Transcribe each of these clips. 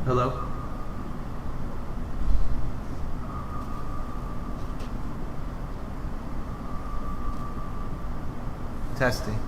Hello? Testing.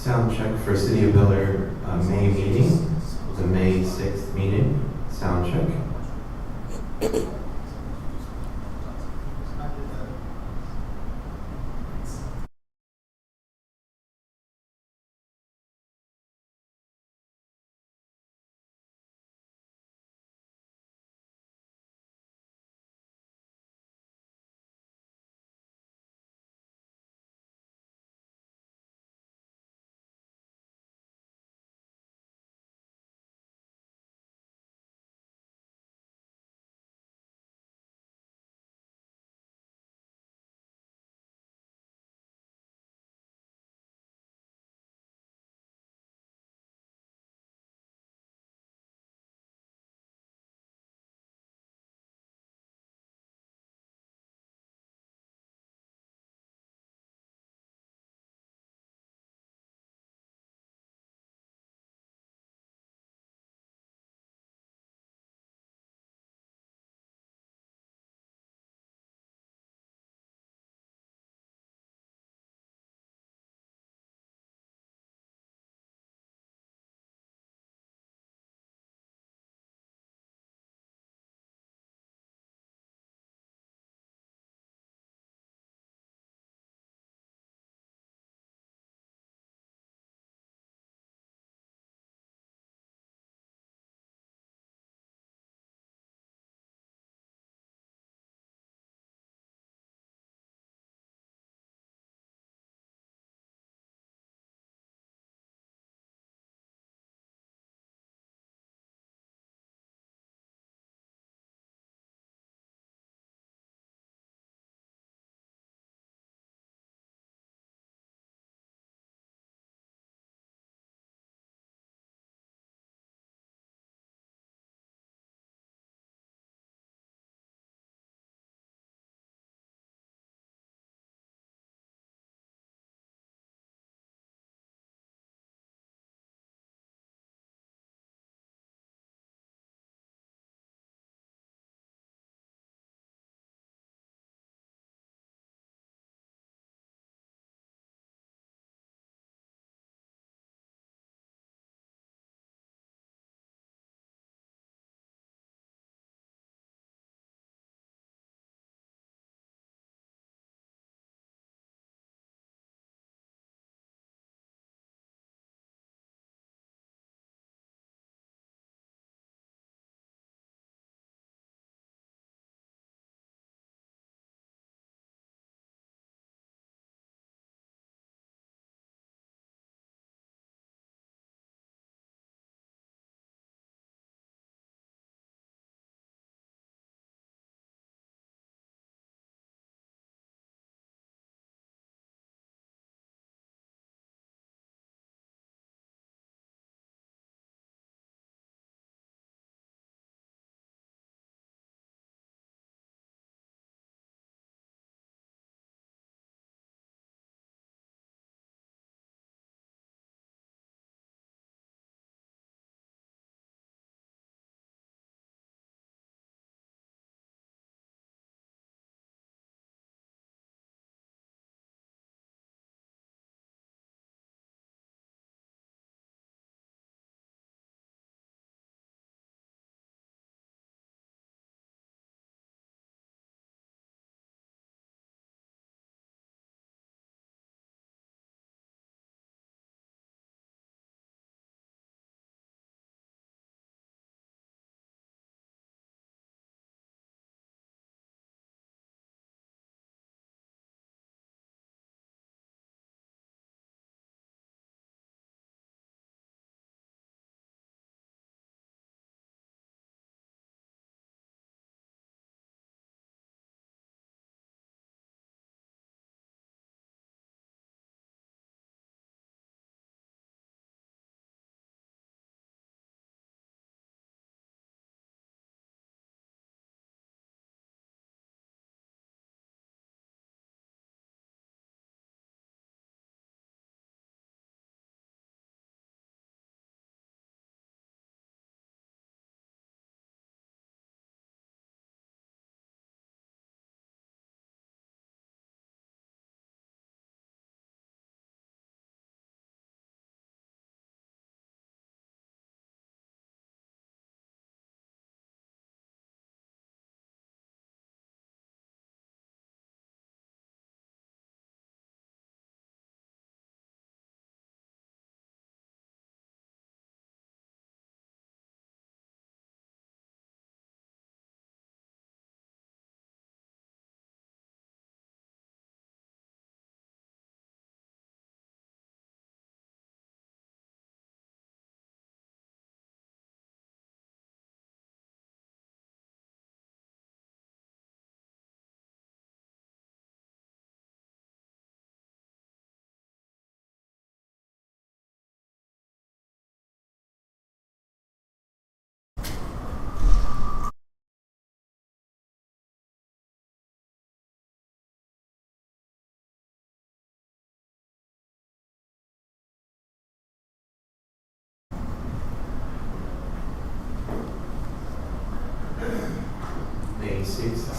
Sound check for City of Bel Air May meeting, the May 6th meeting, sound check.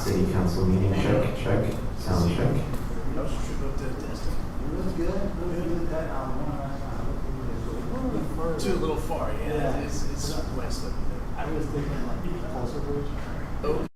City council meeting, check, check, sound check. Nope, should go to testing. It looks good, looks good, that, one last time. Too a little far, yeah. Yeah. It's west of I was thinking like Tulsa Bridge. Oh,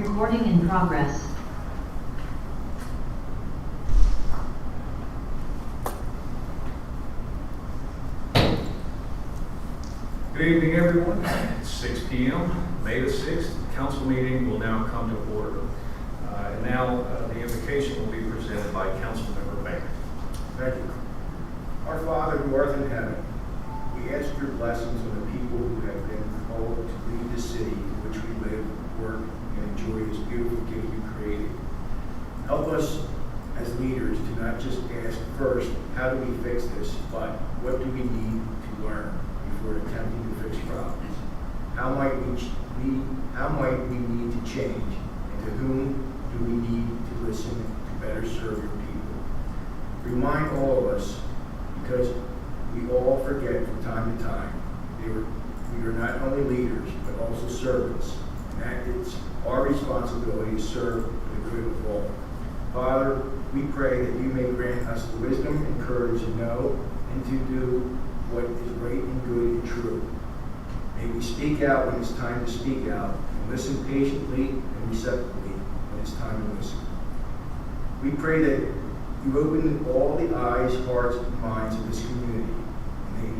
Recording in progress. Good evening, everyone. It's 6 p.m., May the 6th. Council meeting will now come to order. And now the invocation will be presented by Councilmember Baker. Thank you. Our Father who art in heaven, we ask your blessings on the people who have been called to lead the city in which we live, work, and enjoy this beautiful gift you created. Help us as leaders to not just ask first, how do we fix this, but what do we need to learn before attempting to fix problems? How might we need to change, and to whom do we need to listen to better serve your people? Remind all of us, because we all forget from time to time, we are not only leaders, but also servants, and that it's our responsibility to serve for the good of all. Father, we pray that you may grant us the wisdom and courage to know and to do what is right and good and true. May we speak out when it's time to speak out, and listen patiently and receptively when it's time to listen. We pray that you open all the eyes, hearts, and minds of this community, and they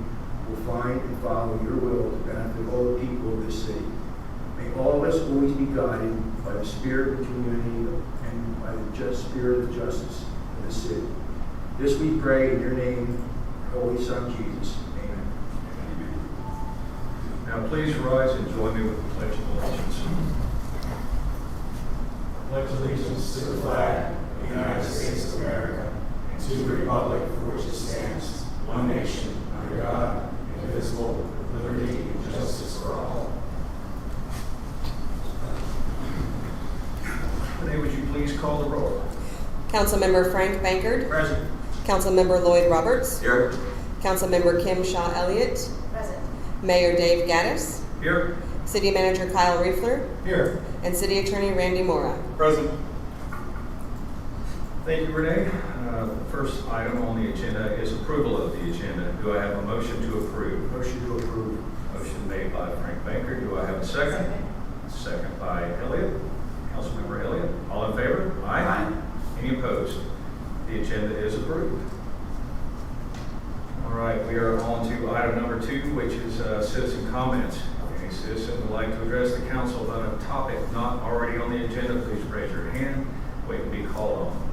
will find and follow your will to benefit all the people of this city. May all of us always be guided by the spirit of the community and by the just spirit of justice of the city. This we pray in your name, Holy Son Jesus. Amen. Now please rise and join me with the Pledge of Allegiance. Pledge allegiance to the flag of the United States of America and to the republic for which it stands, one nation, under God, indivisible, with liberty and justice for all. Renee, would you please call the roll? Councilmember Frank Bankert. Present. Councilmember Lloyd Roberts. Here. Councilmember Kim Shaw Elliott. Present. Mayor Dave Gaddis. Here. City Manager Kyle Riefler. Here. And City Attorney Randy Mora. Present. Thank you, Renee. The first item on the agenda is approval of the agenda. Do I have a motion to approve? Motion to approve. Motion made by Frank Baker. Do I have a second? Second by Elliott. Councilmember Elliott. All in favor? Aye. Any opposed? The agenda is approved. All right, we are on to item number 2, which is citizen comments. If any citizen would like to address the council about a topic not already on the agenda, please raise your hand. Wait to be called on.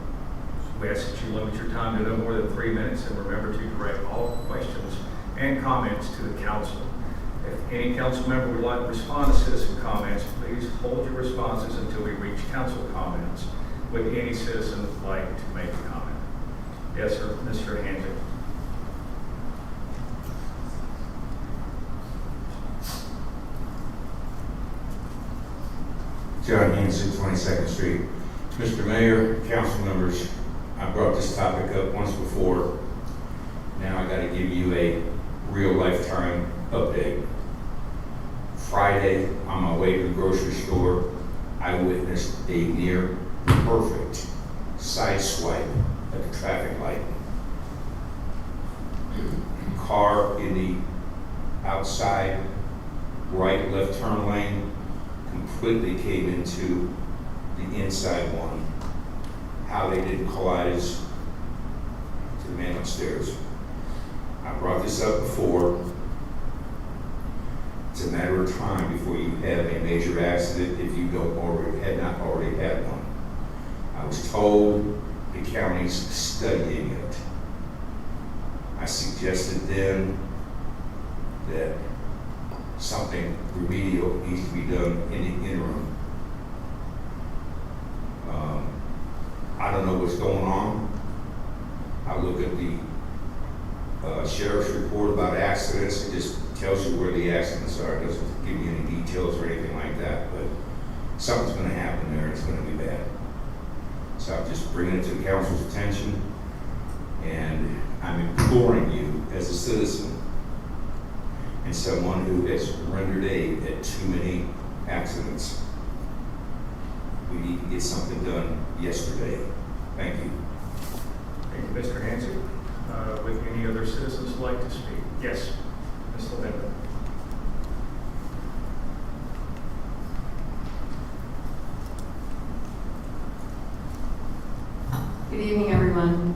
We ask that you limit your time to no more than 3 minutes, and remember to direct all questions and comments to the council. If any council member would like to respond to citizen comments, please hold your responses until we reach council comments. Would any citizen like to make a comment? Yes, sir, Mr. Hansen. John Hanson, 22nd Street. Mr. Mayor, council members, I brought this topic up once before. Now I got to give you a real lifetime update. Friday, on my way to the grocery store, I witnessed a near perfect side swipe at the traffic light. Car in the outside right left turn lane completely came into the inside one. How they didn't collide is to the man upstairs. I brought this up before. It's a matter of time before you have a major accident if you don't already had not already had one. I was told the county's studying it. I suggested then that something remedial needs to be done in the interim. I don't know what's going on. I look at the sheriff's report about accidents. It just tells you where the accidents are. It doesn't give you any details or anything like that, but something's going to happen there. It's going to be bad. So I'm just bringing it to the council's attention, and I'm imploring you as a citizen and someone who has rendered aid at too many accidents. We need to get something done yesterday. Thank you. Thank you, Mr. Hanson. Would any other citizens like to speak? Yes, Ms. Linda.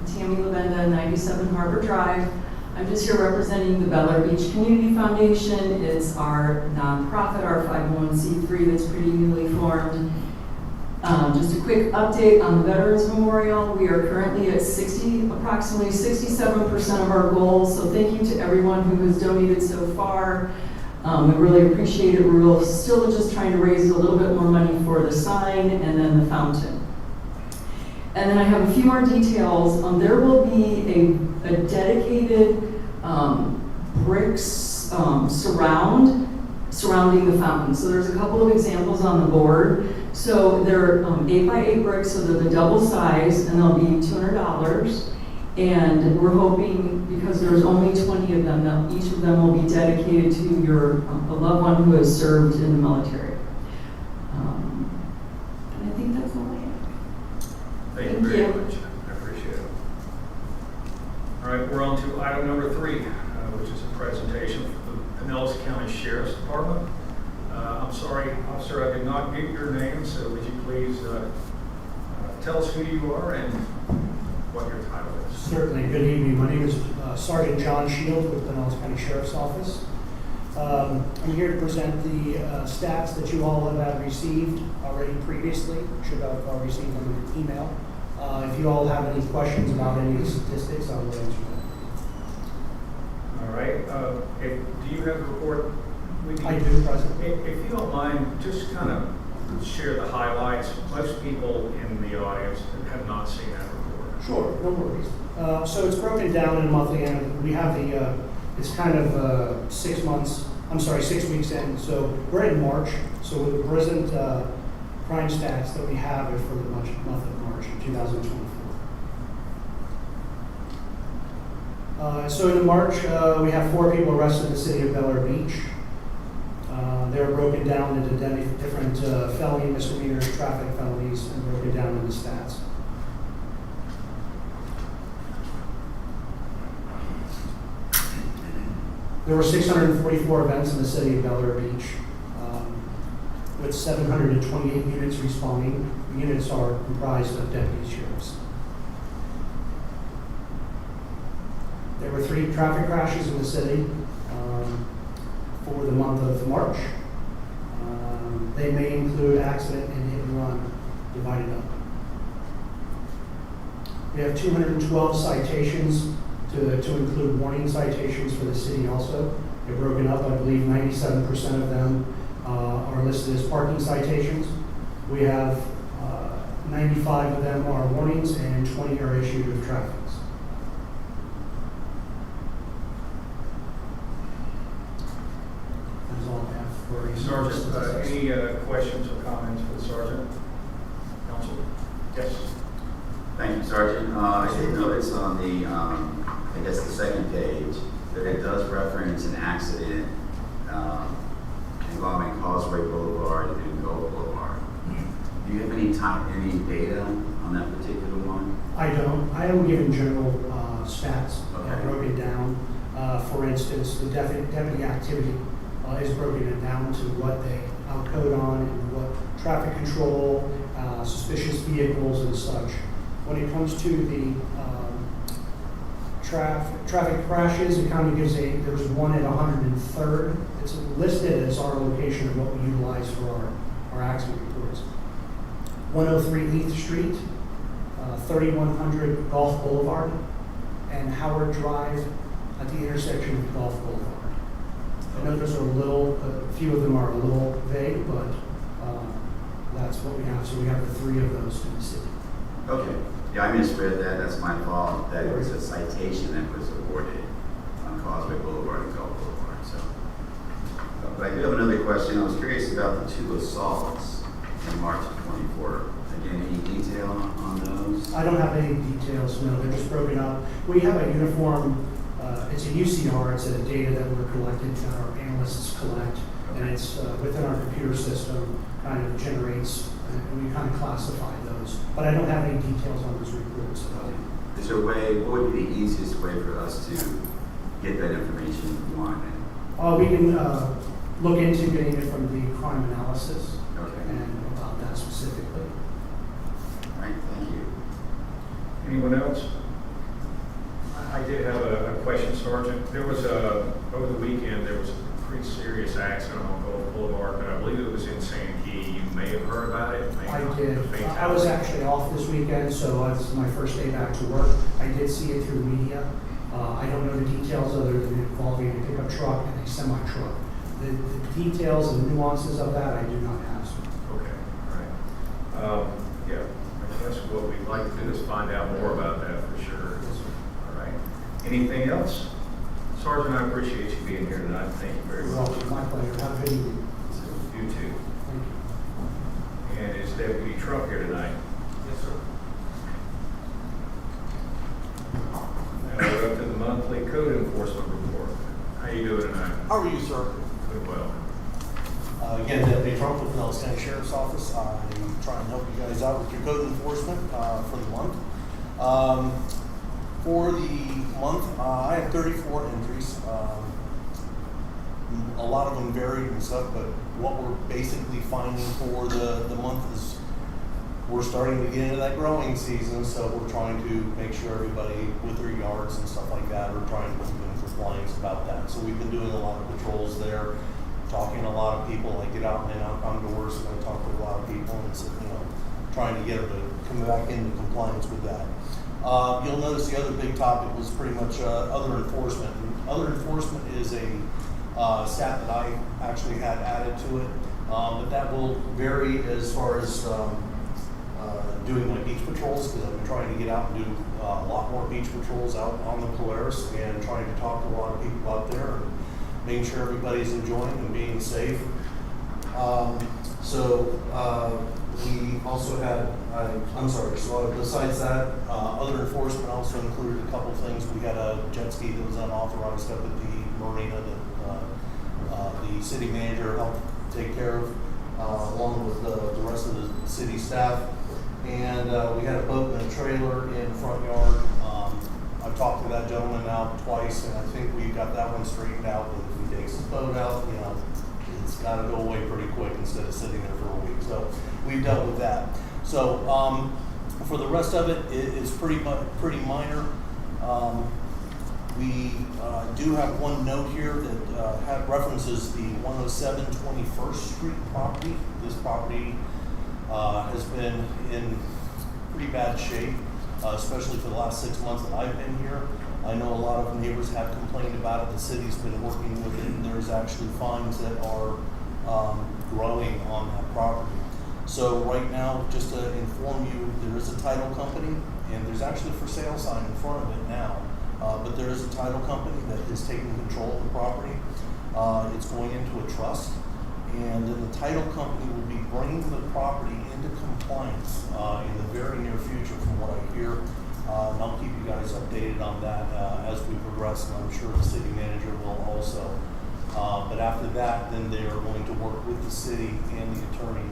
Tammy Lavenda, 97 Harbor Drive. I'm just here representing the Bel Air Beach Community Foundation. It's our nonprofit, our 501c3 that's pretty newly formed. Just a quick update on the Veterans Memorial. We are currently at approximately 67% of our goals, so thank you to everyone who has donated so far. We really appreciate it. We're still just trying to raise a little bit more money for the sign and then the fountain. And then I have a few more details. There will be a dedicated bricks surrounding the fountain. So there's a couple of examples on the board. So they're 8x8 bricks, so they're the double size, and they'll be $200. And we're hoping, because there's only 20 of them, that each of them will be dedicated to a loved one who has served in the military. And I think that's all I have. Thank you very much. I appreciate it. All right, we're on to item number 3, which is a presentation from the Pinellas County Sheriff's Department. I'm sorry, officer, I did not get your name, so would you please tell us who you are and what your title is? Certainly. Good evening. My name is Sergeant John Shield with Pinellas County Sheriff's Office. I'm here to present the stats that you all have received already previously. Should have received them in email. If you all have any questions about any of the statistics, I will answer them. All right. Do you have a report with you? I do, President. If you don't mind, just kind of share the highlights. Most people in the audience have not seen that report. Sure, no worries. So it's broken down in a monthly end. We have it's kind of 6 weeks in. So we're in March. So the present crime stats that we have are for the month of March of 2024. So in March, we have 4 people arrested in the city of Bel Air Beach. They're broken down into different felony, misdemeanors, traffic felonies, and broken down into stats. There were 644 events in the city of Bel Air Beach, with 728 units responding. The units are comprised of deputy sheriffs. There were 3 traffic crashes in the city for the month of March. They may include accident and hit and run divided up. We have 212 citations to include warning citations for the city also. They're broken up. I believe 97% of them are listed as parking citations. We have 95 of them are warnings and 20 are issued with traffics. That's all I have for you. Sergeant, any questions or comments for the sergeant? Counsel? Yes. Thank you, Sergeant. I did notice on the, I guess the second page, that it does reference an accident involving Causeway Boulevard and Gulf Boulevard. Do you have any data on that particular one? I don't. I am given general stats. Okay. I broke it down. For instance, the deputy activity is broken down to what they outcode on and what traffic control, suspicious vehicles and such. When it comes to the traffic crashes, it kind of gives there's one at 103rd. It's listed as our location of what we utilize for our accident reports. 103 Heath Street, 3100 Gulf Boulevard, and Howard Drive at the intersection of Gulf Boulevard. I know those are a few of them are a little vague, but that's what we have. So we have the 3 of those in the city. Okay. Yeah, I misread that. That's my fault. That it was a citation that was awarded on Causeway Boulevard and Gulf Boulevard. So, but I do have another question. I was curious about the 2 assaults in March of 24. Again, any detail on those? I don't have any details. No, they're just broken up. We have a uniform. It's a UCR. It's a data that we're collecting, that our analysts collect, and it's within our computer system. Kind of generates, and we kind of classify those. But I don't have any details on those reports. Is there a way? What would be the easiest way for us to get that information if we want? We can look into getting it from the crime analysis. Okay. And about that specifically. All right. Thank you. Anyone else? I did have a question, Sergeant. There was over the weekend, there was a pretty serious accident on Gulf Boulevard, but I believe it was in Santee. You may have heard about it. May I not. did. The fatality. I was actually off this weekend, so it's my first day back to work. I did see it through media. I don't know the details other than involving a pickup truck and a semi-truck. The details and nuances of that, I do not have. Okay, all right. Yeah, I guess what we'd like to do is find out more about that for sure. All right. Anything else? Sergeant, I appreciate you being here tonight. Thank you very You're much. welcome. My pleasure. Have a good evening. You too. Thank you. And is Deputy Trump here tonight? Yes, sir. Now we're up to the monthly code enforcement report. How you doing tonight? How are you, sir? Good, well. Again, Deputy Trump with the Nellis County Sheriff's Office. I'm trying to help you guys out with your code enforcement for the month. For the month, I have 34 entries. A lot of them varied and stuff, but what we're basically finding for the month is we're starting to get into that growing season, so we're trying to make sure everybody with their yards and stuff like that are trying to keep in compliance about that. So we've been doing a lot of patrols there, talking to a lot of people. I get out and knock on doors and I talk to a lot of people and so, trying to get them to come back into compliance with that. You'll notice the other big topic was pretty much other enforcement. And other enforcement is a stat that I actually had added to it, but that will vary as far as doing my beach patrols, because I've been trying to get out and do a lot more beach patrols out on the Polaris and trying to talk to a lot of people out there and making sure everybody's enjoying and being safe. We also had, so besides that, other enforcement also included a couple things. We had a jet ski that was unauthorized up at the marina that the city manager helped take care of, along with the rest of the city staff. And we had a boat and a trailer in the front yard. I've talked to that gentleman now twice, and I think we got that one straightened out. But if he takes his boat out, it's got to go away pretty quick instead of sitting there for a week. So we've dealt with that. So for the rest of it, it's pretty minor. We do have one note here that references the 107 21st Street property. This property has been in pretty bad shape, especially for the last 6 months that I've been here. I know a lot of neighbors have complained about it. The city's been working with it, and there's actually fines that are growing on that property. So right now, just to inform you, there is a title company, and there's actually a for sale sign in front of it now. But there is a title company that is taking control of the property. It's going into a trust, and then the title company will be bringing the property into compliance in the very near future, from what I hear. And I'll keep you guys updated on that as we progress, and I'm sure the city manager will also. But after that, then they are going to work with the city and the attorney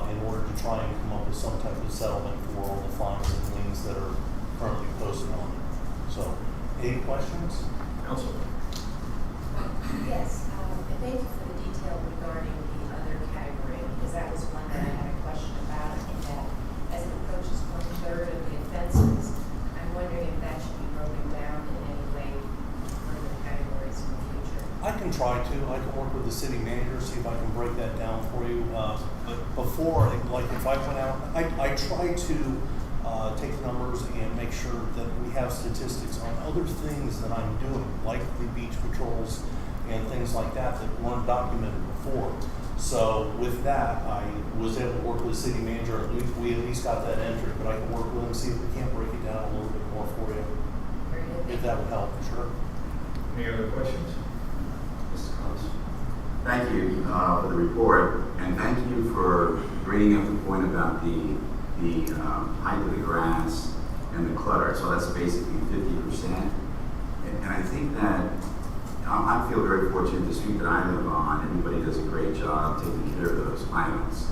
in order to try and come up with some type of settlement for all the fines and liens that are currently posted on it. So, any questions? Council. Yes, and thank you for the detail regarding the other category, because that was one that I had a question about, in that as it approaches 1/3 of the offenses, I'm wondering if that should be broken down in any way for the categories in the future. I can try to. I can work with the city manager, see if I can break that down for you. But before, like if I went out, I try to take numbers and make sure that we have statistics on other things that I'm doing, like the beach patrols and things like that weren't documented before. So with that, I was able to work with the city manager. We at least got that entry, but I can work with him, see if we can't break it down a little bit more for you, Very good. if that would help, sure. Any other questions? Mr. Collins. Thank you for the report, and thank you for bringing up the point about the height of the grass and the clutter. So that's basically 50%. And I think that I feel very fortunate. The street that I live on, everybody does a great job taking care of those items.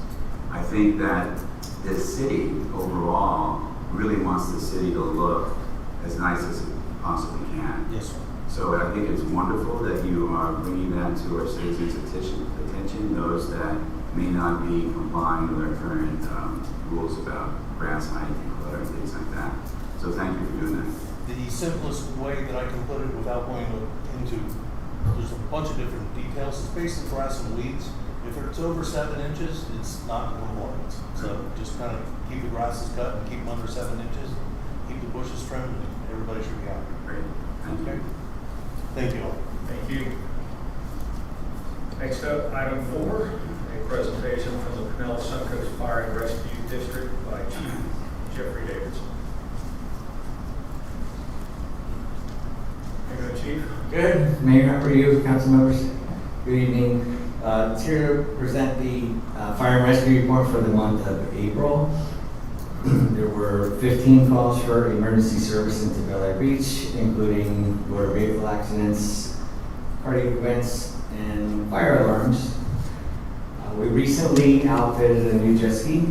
I think that the city overall really wants the city to look as nice as it possibly can. Yes, sir. So I think it's wonderful that you are bringing that to our citizens' attention, those that may not be complying with our current rules about grass height and clutter and things like that. So thank you for doing that. The simplest way that I can put it without going into, there's a bunch of different details. It's basically grass and weeds. If it's over 7 inches, it's not performance. So just kind of keep the grasses cut and keep them under 7 inches, keep the bushes trimmed, and everybody should be happy. Great. Thank you. Okay? Thank you all. Thank you. Next up, item 4, a presentation from the Pinellas Suncoast Fire and Rescue District by Chief Jeffrey Davidson. How you doing, Chief? Good. Mayor, how are you, council members? Good evening. It's here to present the fire and rescue report for the month of April. There were 15 calls for emergency service into Bel Air Beach, including motor vehicle accidents, cardiac events, and fire alarms. We recently outfitted a new jet ski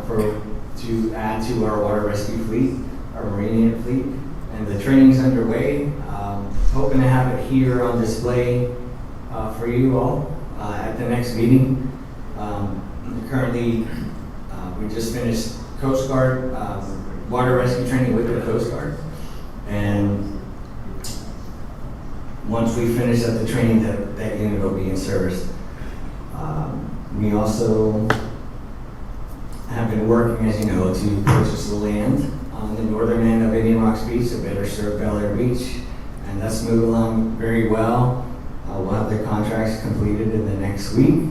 to add to our water rescue fleet, our marine fleet, and the training's underway. Hoping to have it here on display for you all at the next meeting. Currently, we just finished Coast Guard water rescue training with the Coast Guard, and once we finish up the training, that unit will be in service. We also have been working, as you know, to purchase the land on the northern end of Indian Rocks Beach to better serve Bel Air Beach, and that's moved along very well. We'll have the contracts completed in the next week,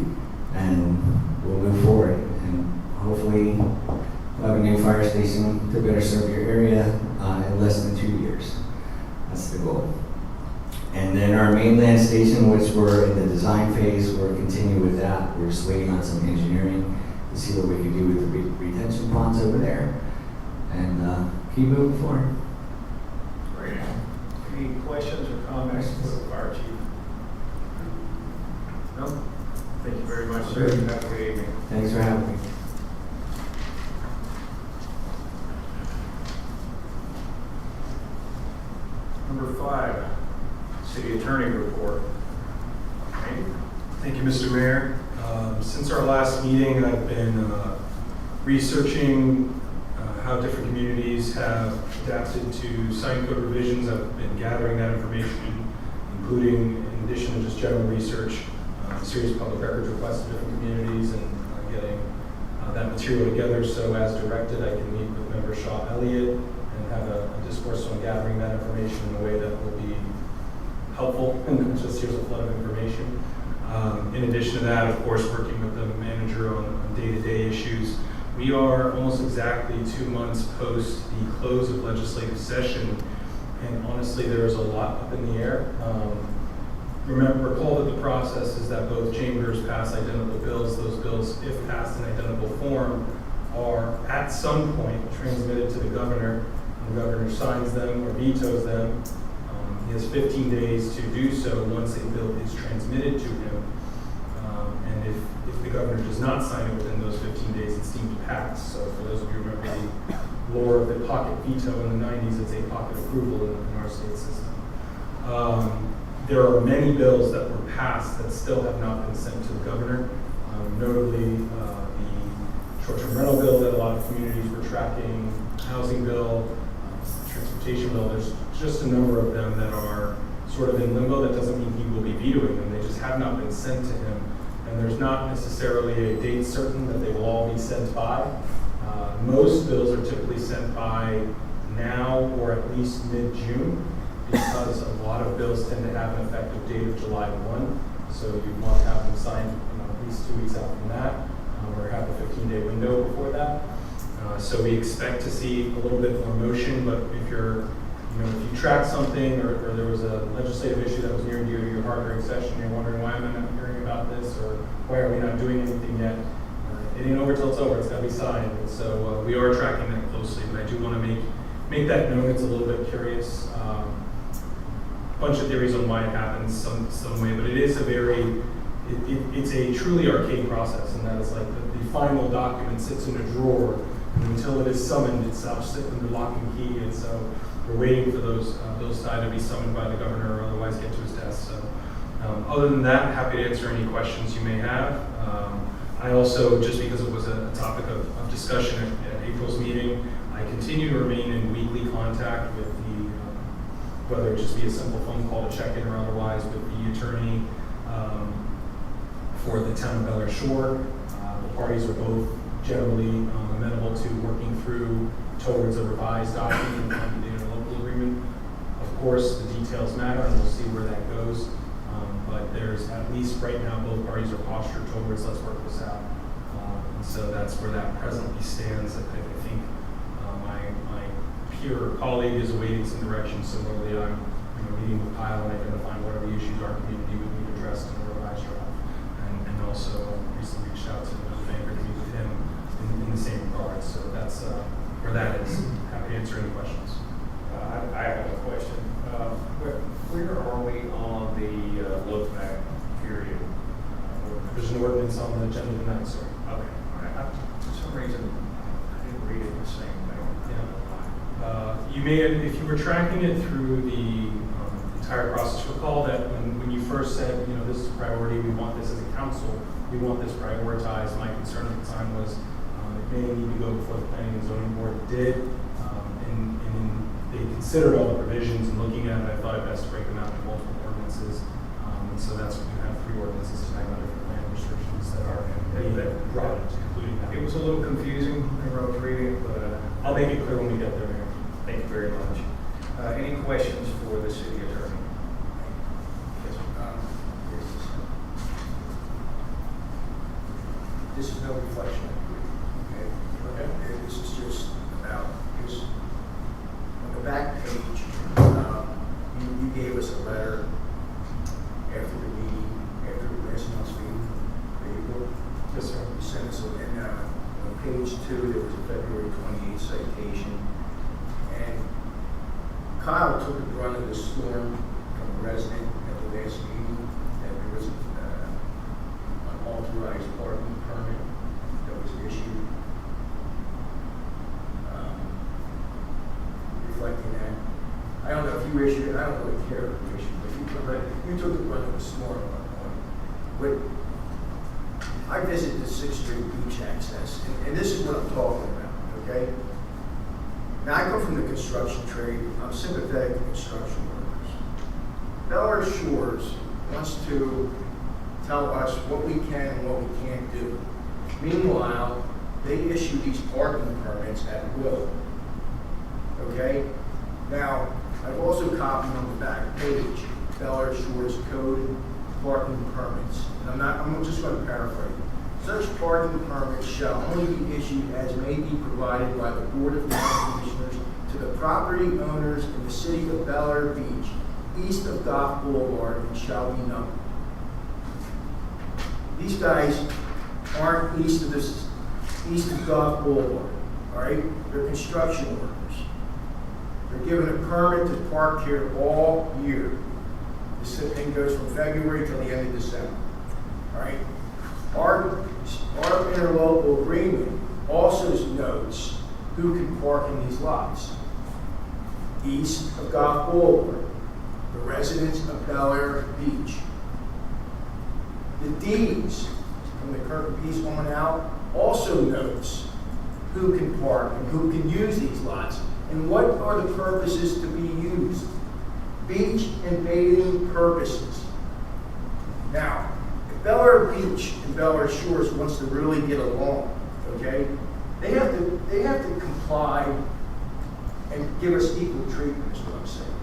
and we'll move forward. And hopefully, we'll have a new fire station to better serve your area in less than 2 years. That's the goal. And then our mainland station, which we're in the design phase, we're continuing with that. We're just waiting on some engineering to see what we can do with the retention ponds over there, and keep moving forward. Great. Any questions or comments for the fire chief? No? Thank you very much, sir. Have a good evening. Thanks for having me. Number 5, city attorney report. Randy? Thank you, Mr. Mayor. Since our last meeting, I've been researching how different communities have adapted to sign code revisions. I've been gathering that information, including, in addition to just general research, serious public records requests of different communities, and getting that material together so as directed I can meet with Member Shaw Elliott and have a discourse on gathering that information in a way that will be helpful and not just here's a flood of information. In addition to that, of course, working with the manager on day-to-day issues. We are almost exactly 2 months post the close of legislative session, and honestly, there is a lot up in the air. Recall that the process is that both chambers pass identical bills. Those bills, if passed in identical form, are at some point transmitted to the governor. The governor signs them or vetoes them. He has 15 days to do so once a bill is transmitted to him. And if the governor does not sign it within those 15 days, it's deemed passed. So for those of you who remember the lore of the pocket veto in the 90s, it's a pocket approval in our state system. There are many bills that were passed that still have not been sent to the governor, notably the short-term rental bill that a lot of communities were tracking, housing bill, transportation bill. There's just a number of them that are sort of in limbo. That doesn't mean he will be vetoing them. They just have not been sent to him. And there's not necessarily a date certain that they will all be sent by. Most bills are typically sent by now or at least mid-June, because a lot of bills tend to have an effective date of July 1. So you want to have them signed at least 2 weeks out from that, or have a 15-day window before that. So we expect to see a little bit more motion, but if you track something or there was a legislative issue that was near and dear to your heart during session, you're wondering why am I not hearing about this, or why are we not doing anything yet? It ain't over till it's over. It's got to be signed. And so we are tracking that closely, but I do want to make that known. It's a little bit curious. Bunch of theories on why it happens some way, but it is it's a truly arcane process, and that is like the final document sits in a drawer, and until it is summoned, it's sit under lock and key, and so we're waiting for those bills to either be summoned by the governor or otherwise get to his desk. So other than that, happy to answer any questions you may have. I also, just because it was a topic of discussion at April's meeting, I continue to remain in weekly contact with the whether it just be a simple phone call to check in or otherwise with the attorney for the town of Bel Air Shore. The parties are both generally amenable to working through towards a revised document on the interlocal agreement. Of course, the details matter, and we'll see where that goes. But there's, at least right now, both parties are postured towards let's work this out. And so that's where that presently stands. I think my peer or colleague is awaiting some direction. Similarly, I'm meeting with Kyle and identifying whatever the issues our community would need addressed in a revised draft. And also recently reached out to Mr. Banker to meet with him in the same regard. So that's where that is. Happy to answer any questions. I have a question. Where are we on the look back period? There's an ordinance on the agenda tonight, sir. Okay, all right. For some reason, I didn't read it the same way. You may have, if you were tracking it through the entire process, recall that when you first said, this is a priority, we want this as a council, we want this prioritized. My concern at the time was it may need to go before the planning and zoning board. It did, and they considered all the provisions and looking at it, I thought it best to break them out into multiple ordinances. And so that's what you have 3 ordinances tonight under the plan restrictions that are being brought, including that. It was a little confusing whenever I was reading it, but I'll make it clear when we get there, Mayor. thank you very much. Any questions for the city attorney? This is no reflection of you, okay? This is just about, because on the back page, you gave us a letter after the meeting, after the last month's meeting, April. Yes, sir. You sent us, and on page 2, there was a February 28th citation. And Kyle took the brunt of the storm from a resident at the last meeting, that there was an unauthorized parking permit that was issued. Reflecting that. I don't know if you issued it, I don't really care if you issued it, but you took the brunt of the storm on it. I visited the 6th Street beach access, and this is what I'm talking about, okay? Now, I come from the construction trade. I'm sympathetic to construction workers. Bel Air Shores wants to tell us what we can and what we can't do. Meanwhile, they issue these parking permits at will. Okay? Now, I've also copied on the back page Bel Air Shores Code parking permits. And I'm just going to paraphrase. Such parking permits shall only be issued as may be provided by the Board of County Commissioners to the property owners in the city of Bel Air Beach, east of Goff Boulevard, and shall be numbered. These guys aren't east of Goff Boulevard, all right? They're construction workers. They're given a permit to park here all year. This thing goes from February till the end of December, all right? Our interlocal agreement also notes who can park in these lots. East of Goff Boulevard, the residents of Bel Air Beach. The deeds from the Kirk Beach on out also notes who can park and who can use these lots and what are the purposes to be used. Beach and bathing purposes. Now, if Bel Air Beach and Bel Air Shores wants to really get along, okay, they have to comply and give us equal treatment, is what I'm saying.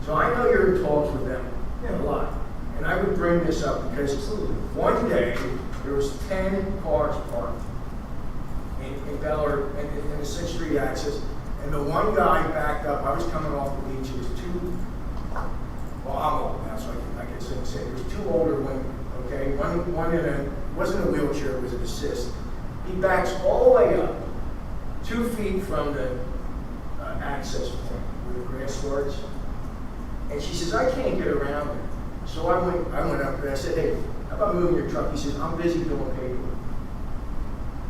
So I know you're in talks with them a lot. And I would bring this up because one day there was 10 cars parked in Bel Air, in the 6th Street access, and the one guy backed up. I was coming off the beach. It was well, I'm old now, so I can say there was 2 older women, okay? One in wasn't a wheelchair, it was an assist. He backs all the way up, 2 feet from the access point where the grass starts. And she says, I can't get around there. So I went up there. I said, hey, how about moving your truck? He says, I'm busy doing paperwork.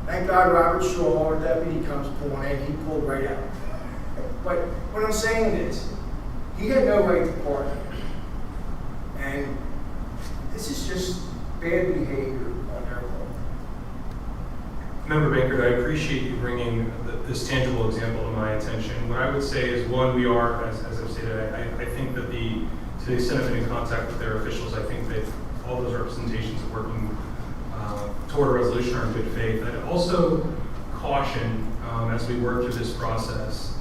Thank God Robert Shaw, our deputy, comes pulling in. He pulled right out. But what I'm saying is, he had no right to park. And this is just bad behavior on their part. Member Bankert, I appreciate you bringing this tangible example to my attention. What I would say is, one, we are, as I've stated, I think that to the extent I've been in contact with their officials, I think that all those representations of working toward a resolution are in good faith. I'd also caution, as we work through this process,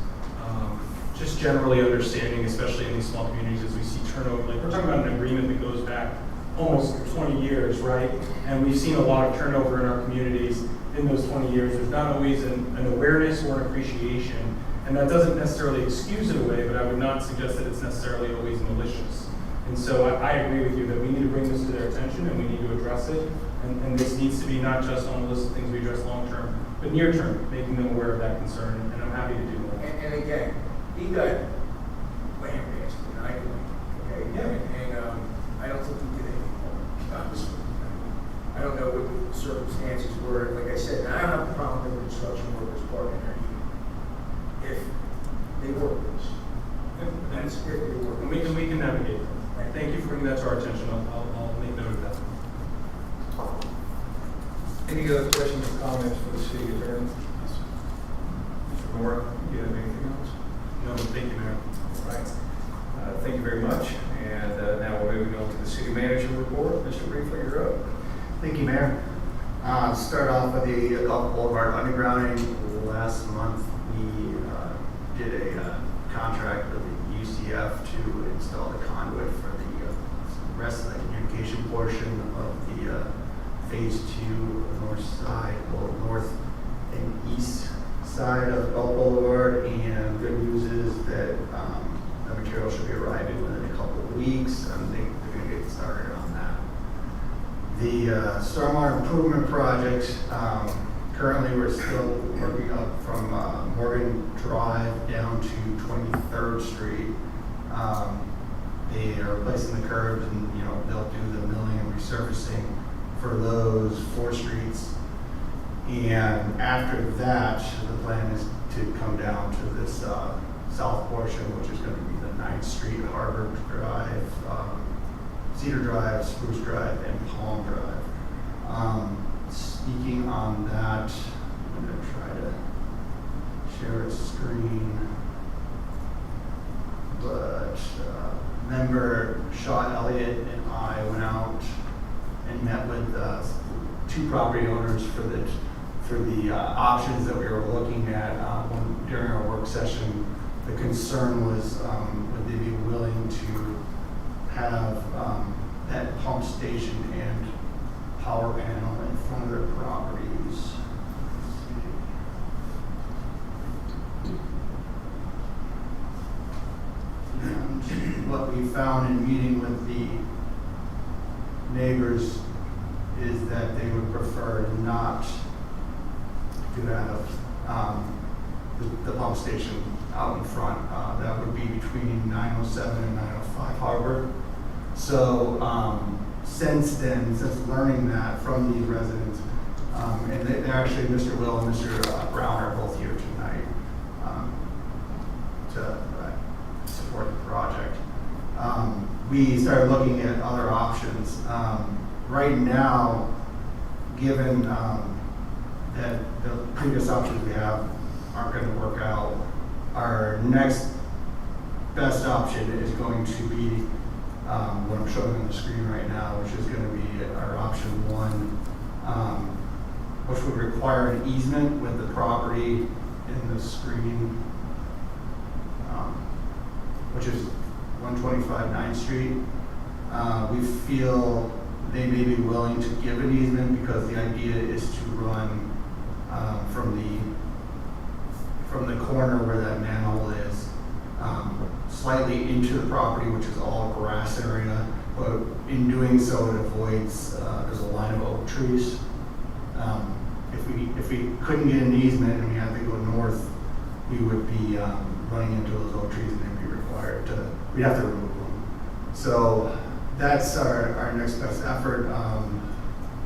just generally understanding, especially in these small communities, as we see turnover, like we're talking about an agreement that goes back almost 20 years, right? And we've seen a lot of turnover in our communities in those 20 years. There's not always an awareness or an appreciation, and that doesn't necessarily excuse it away, but I would not suggest that it's necessarily always malicious. And so I agree with you that we need to bring this to their attention and we need to address it. And this needs to be not just on the list of things we address long term, but near term, making them aware of that concern, and I'm happy to do that. And again, he got land based, and I didn't, okay? Yeah. And I don't think he did anything wrong, to be honest with you. I don't know what the circumstances were, like I said, and I don't have a problem with construction workers parking there either. If they work this. That's if they work. And we can navigate them. Thank you for bringing that to our attention. I'll make note of that. Any other questions or comments for the city attorney? Mr. Moore, do you have anything else? No, thank you, Mayor. All right. Thank you very much. And now we're moving on to the city manager report. Mr. Briefly, you're up. Thank you, Mayor. Start off with the Gulf Boulevard undergrounding. Last month, we did a contract with the UCF to install the conduit for the rest of the communication portion of the Phase 2 north side, well, north and east side of Gulf Boulevard. And good news is that the material should be arriving within a couple of weeks, and they're going to get started on that. The stormwater improvement project, currently we're still working up from Morgan Drive down to 23rd Street. They are replacing the curbs, and they'll do the milling and resurfacing for those 4 streets. And after that, the plan is to come down to this south portion, which is going to be the 9th Street, Harbor Drive, Cedar Drive, Spruce Drive, and Palm Drive. Speaking on that, I'm going to try to share a screen. But member Shaw Elliott and I went out and met with 2 property owners for the options that we were looking at during our work session. The concern was would they be willing to have that pump station and power panel in front of their properties. And what we found in meeting with the neighbors is that they would prefer not to have the pump station out in front. That would be between 907 and 905 Harbor. So since learning that from these residents, and they're actually, Mr. Will and Mr. Brown are both here tonight to support the project. We started looking at other options. Right now, given that the previous options we have aren't going to work out, our next best option is going to be what I'm showing on the screen right now, which is going to be our option 1, which would require an easement with the property in the screen, which is 125 9th Street. We feel they may be willing to give an easement because the idea is to run from the corner where that manhole is slightly into the property, which is all grass area. But in doing so, it avoids there's a line of oak trees. If we couldn't get an easement and we had to go north, we would be running into those oak trees, and they'd be required to. We'd have to remove them. So that's our next best effort.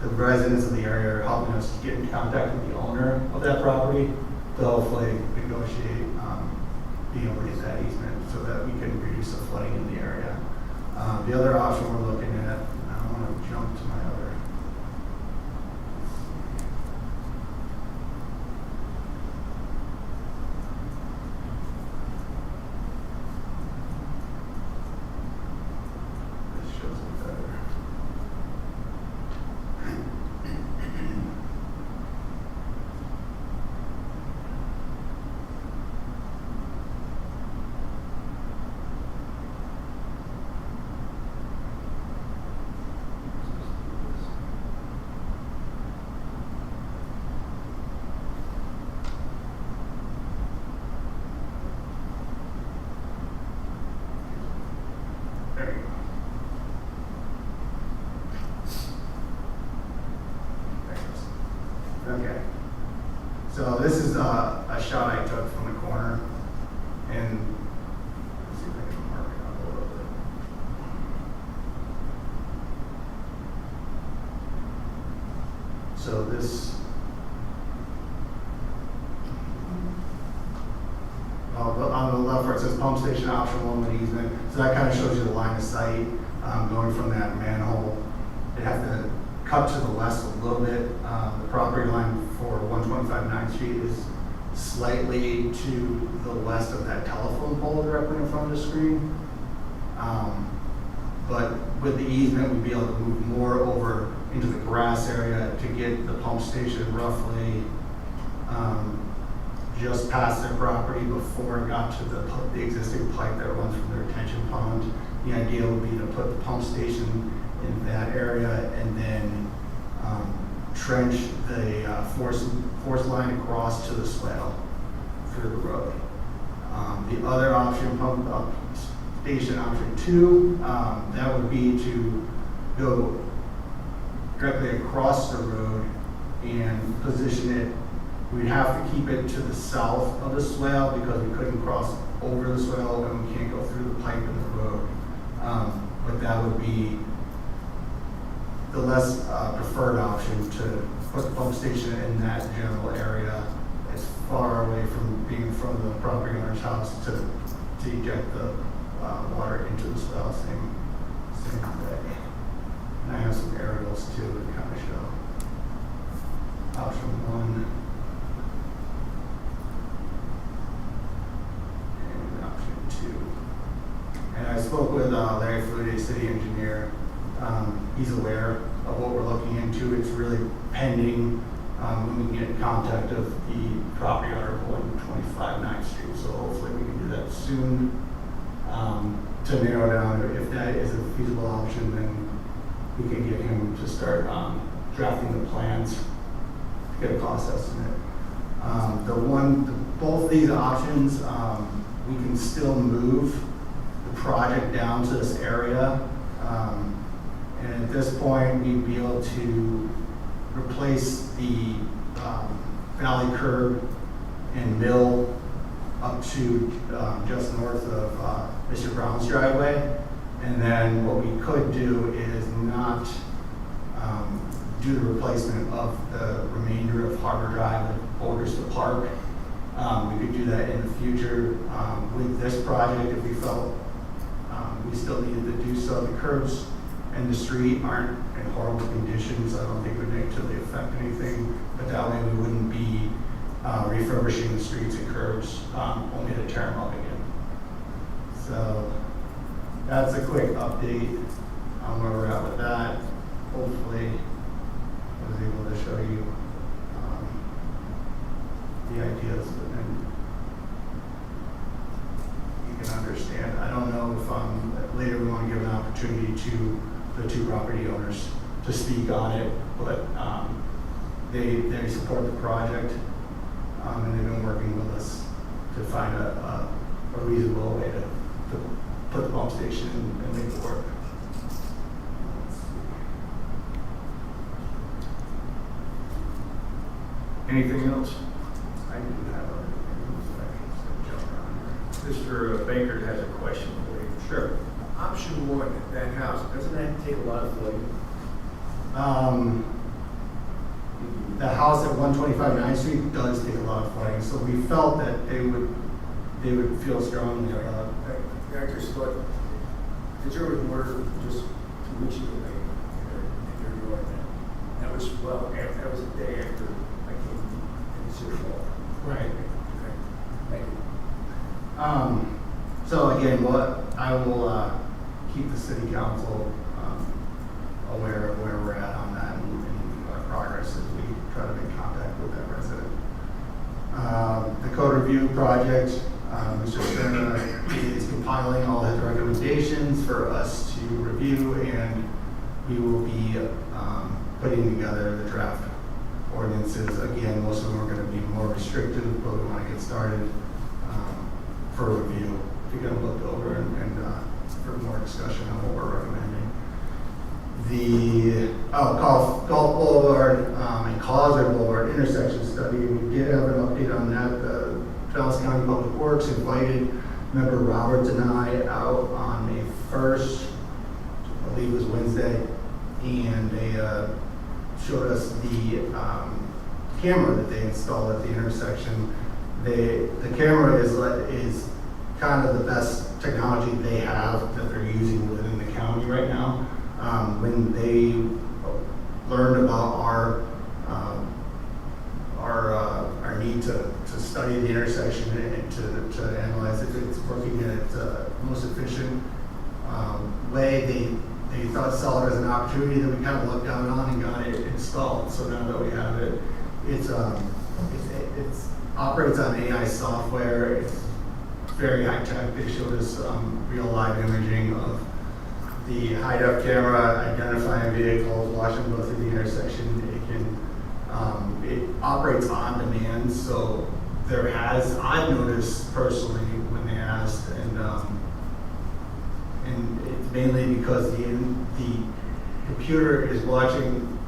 The residents of the area are helping us get in contact with the owner of that property to hopefully negotiate being able to get that easement so that we can reduce the flooding in the area. The other option we're looking at, I want to jump to my other. So this, on the left where it says pump station option 1 with easement, so that kind of shows you the line of sight going from that manhole. It has to cut to the west a little bit. The property line for 125 9th Street is slightly to the west of that telephone pole directly in front of the screen. But with the easement, we'd be able to move more over into the grass area to get the pump station roughly just past their property before it got to the existing pipe that runs from the retention pond. The idea would be to put the pump station in that area and then trench the force line across to the swale through the road. The other option, pump up station option 2, that would be to go directly across the road and position it. We'd have to keep it to the south of the swale because we couldn't cross over the swale and we can't go through the pipe in the road. But that would be the less preferred option, to put the pump station in that general area as far away from being in front of the property owner's house to eject the water into the swale same way. And I have some aerials too that kind of show option 1 and option 2. And I spoke with Larry Flutie, city engineer. He's aware of what we're looking into. It's really pending when we can get in contact of the property owner of 125 9th Street. So hopefully we can do that soon to narrow down if that is a feasible option. Then we can get him to start drafting the plans to get a cost estimate. Both these options, we can still move the project down to this area. And at this point, we'd be able to replace the valley curb and mill up to just north of Mr. Brown's driveway. And then what we could do is not do the replacement of the remainder of Harbor Drive that borders the park. We could do that in the future with this project if we felt we still needed to do so. The curbs and the street aren't in horrible conditions. I don't think it would negatively affect anything, but that way we wouldn't be refurbishing the streets and curbs, only to tear them up again. So that's a quick update on where we're at with that. Hopefully I was able to show you the ideas and you can understand. I don't know if later we want to give an opportunity to the two property owners to speak on it, but they support the project and they've been working with us to find a reasonable way to put the pump station and make it work. Anything else? I do have other things that I should jump around Mr. Baker has a question for you. Sure. Option 1, that house, doesn't that take a lot of flooding? The house at 125 9th Street does take a lot of flooding, so we felt that they would feel strongly about it. I just thought, because there was murder just 2 weeks ago, and they're doing that. That was, that was the day after I came in the city hall. Right. Okay. Thank you. So again, I will keep the city council aware of where we're at on that and our progress as we try to make contact with that resident. The code review project, Mr. Sterna is compiling all his recommendations for us to review, and we will be putting together the draft ordinances. Again, most of them are going to be more restrictive, but we want to get started for review to get them looked over and for more discussion on what we're recommending. The Gulf Boulevard and Causeway Boulevard intersection study, we did have an update on that. The Dallas County Public Works invited member Roberts and I out on May 1st, I believe it was Wednesday, and showed us the camera that they installed at the intersection. The camera is kind of the best technology they have that they're using within the county right now. When they learned about our need to study the intersection and to analyze it, it's working at the most efficient way. They saw it as an opportunity that we kind of looked down on and got it installed. So now that we have it, it operates on AI software. It's very high tech. They showed us real live imaging of the high def camera identifying vehicles, watching go through the intersection. It operates on demand. So I've noticed personally when they asked, and it's mainly because the computer is watching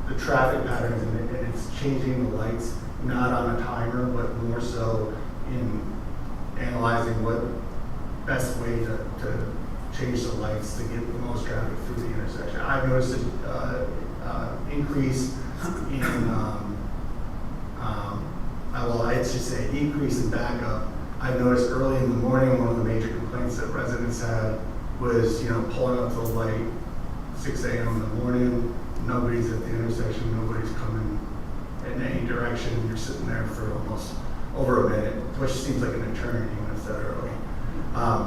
the traffic patterns and it's changing the lights, not on a timer, but more so in analyzing what best way to change the lights to get the most traffic through the intersection. I've noticed an increase in, I should say a decrease in backup. I've noticed early in the morning, one of the major complaints that residents had was, pulling up to the light 6 a.m. in the morning, nobody's at the intersection, nobody's coming in any direction, you're sitting there for almost over a minute, which seems like an eternity when it's that early.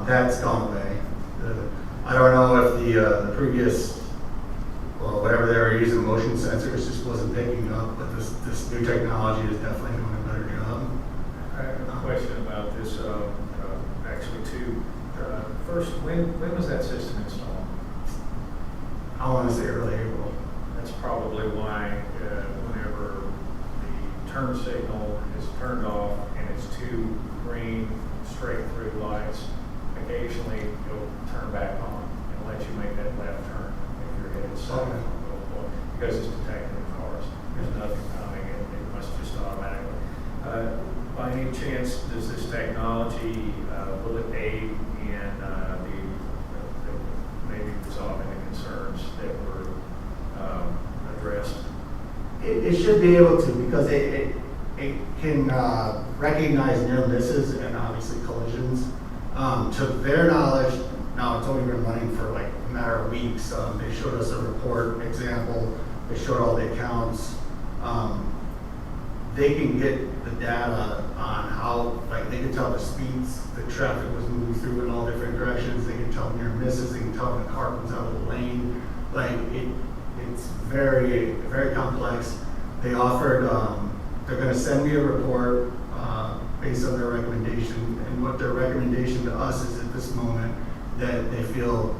That's gone away. I don't know if the previous, whatever they were using, motion sensors, just wasn't picking up, but this new technology is definitely doing a better job. I have a question about this, actually too. First, when was that system installed? I want to say early April. That's probably why whenever the turn signal is turned off and it's two green straight through lights, occasionally it'll turn back on and let you make that left turn if you're headed south. Because it's detecting the cars. There's nothing coming, and it must just automatically. By any chance, does this technology, will it aid in maybe resolving the concerns that were addressed? It should be able to, because it can recognize near misses and obviously collisions. To their knowledge, now it's only been running for like a matter of weeks. They showed us a report example. They showed all the accounts. They can get the data on how, like they can tell the speeds the traffic was moving through in all different directions. They can tell near misses. They can tell when the car comes out of the lane. Like it's very, very complex. They offered, they're going to send me a report based on their recommendation, and what their recommendation to us is at this moment that they feel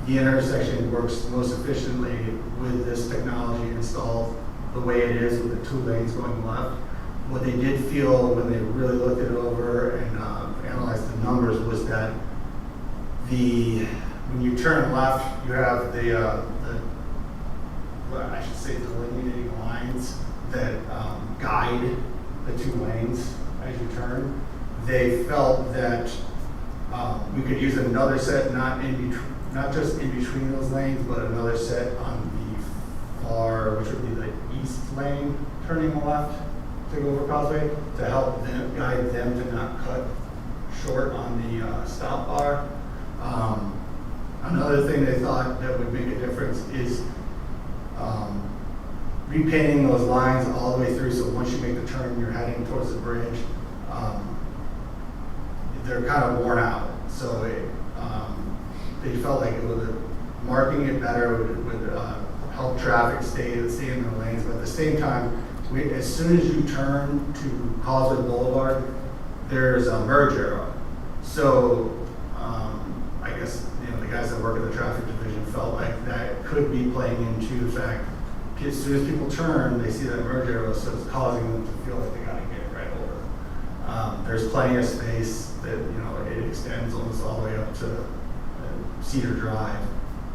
the intersection works most efficiently with this technology installed the way it is with the 2 lanes going left. What they did feel when they really looked it over and analyzed the numbers was that when you turn left, you have I should say delineating lines that guide the 2 lanes as you turn. They felt that we could use another set, not just in between those lanes, but another set on the far, which would be the east lane, turning left to go over Causeway, to help them guide them to not cut short on the stop bar. Another thing they thought that would make a difference is repainting those lines all the way through, so once you make the turn, you're heading towards the bridge. They're kind of worn out, so they felt like marking it better would help traffic stay in their lanes. But at the same time, as soon as you turn to Causeway Boulevard, there's a merge arrow. So I guess the guys that work in the traffic division felt like that could be playing into the fact as soon as people turn, they see that merge arrow, so it's causing them to feel like they got to get right over. There's plenty of space that it extends almost all the way up to Cedar Drive,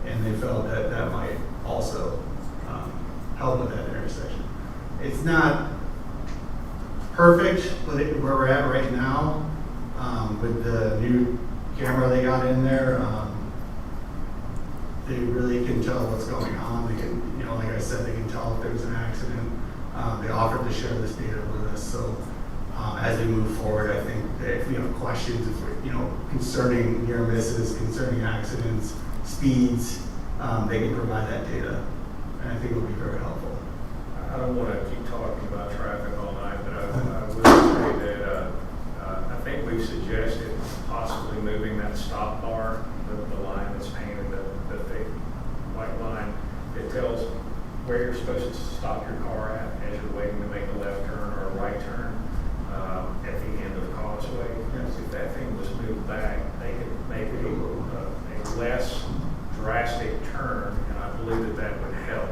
and they felt that that might also help with that intersection. It's not perfect, but where we're at right now, with the new camera they got in there, They really can tell what's going on. They can, you know, like I said, they can tell if there's an accident. They offered to share this data with us. So as we move forward, I think that if we have questions, concerning near misses, concerning accidents, speeds, they can provide that data. And I think it will be very helpful. I don't want to keep talking about traffic all night, but I would say that I think we've suggested possibly moving that stop bar, the line that's painted, the thick white line that tells where you're supposed to stop your car at as you're waiting to make a left turn or a right turn at the end of the causeway. If that thing was moved back, they could make it a less drastic turn, and I believe that would help.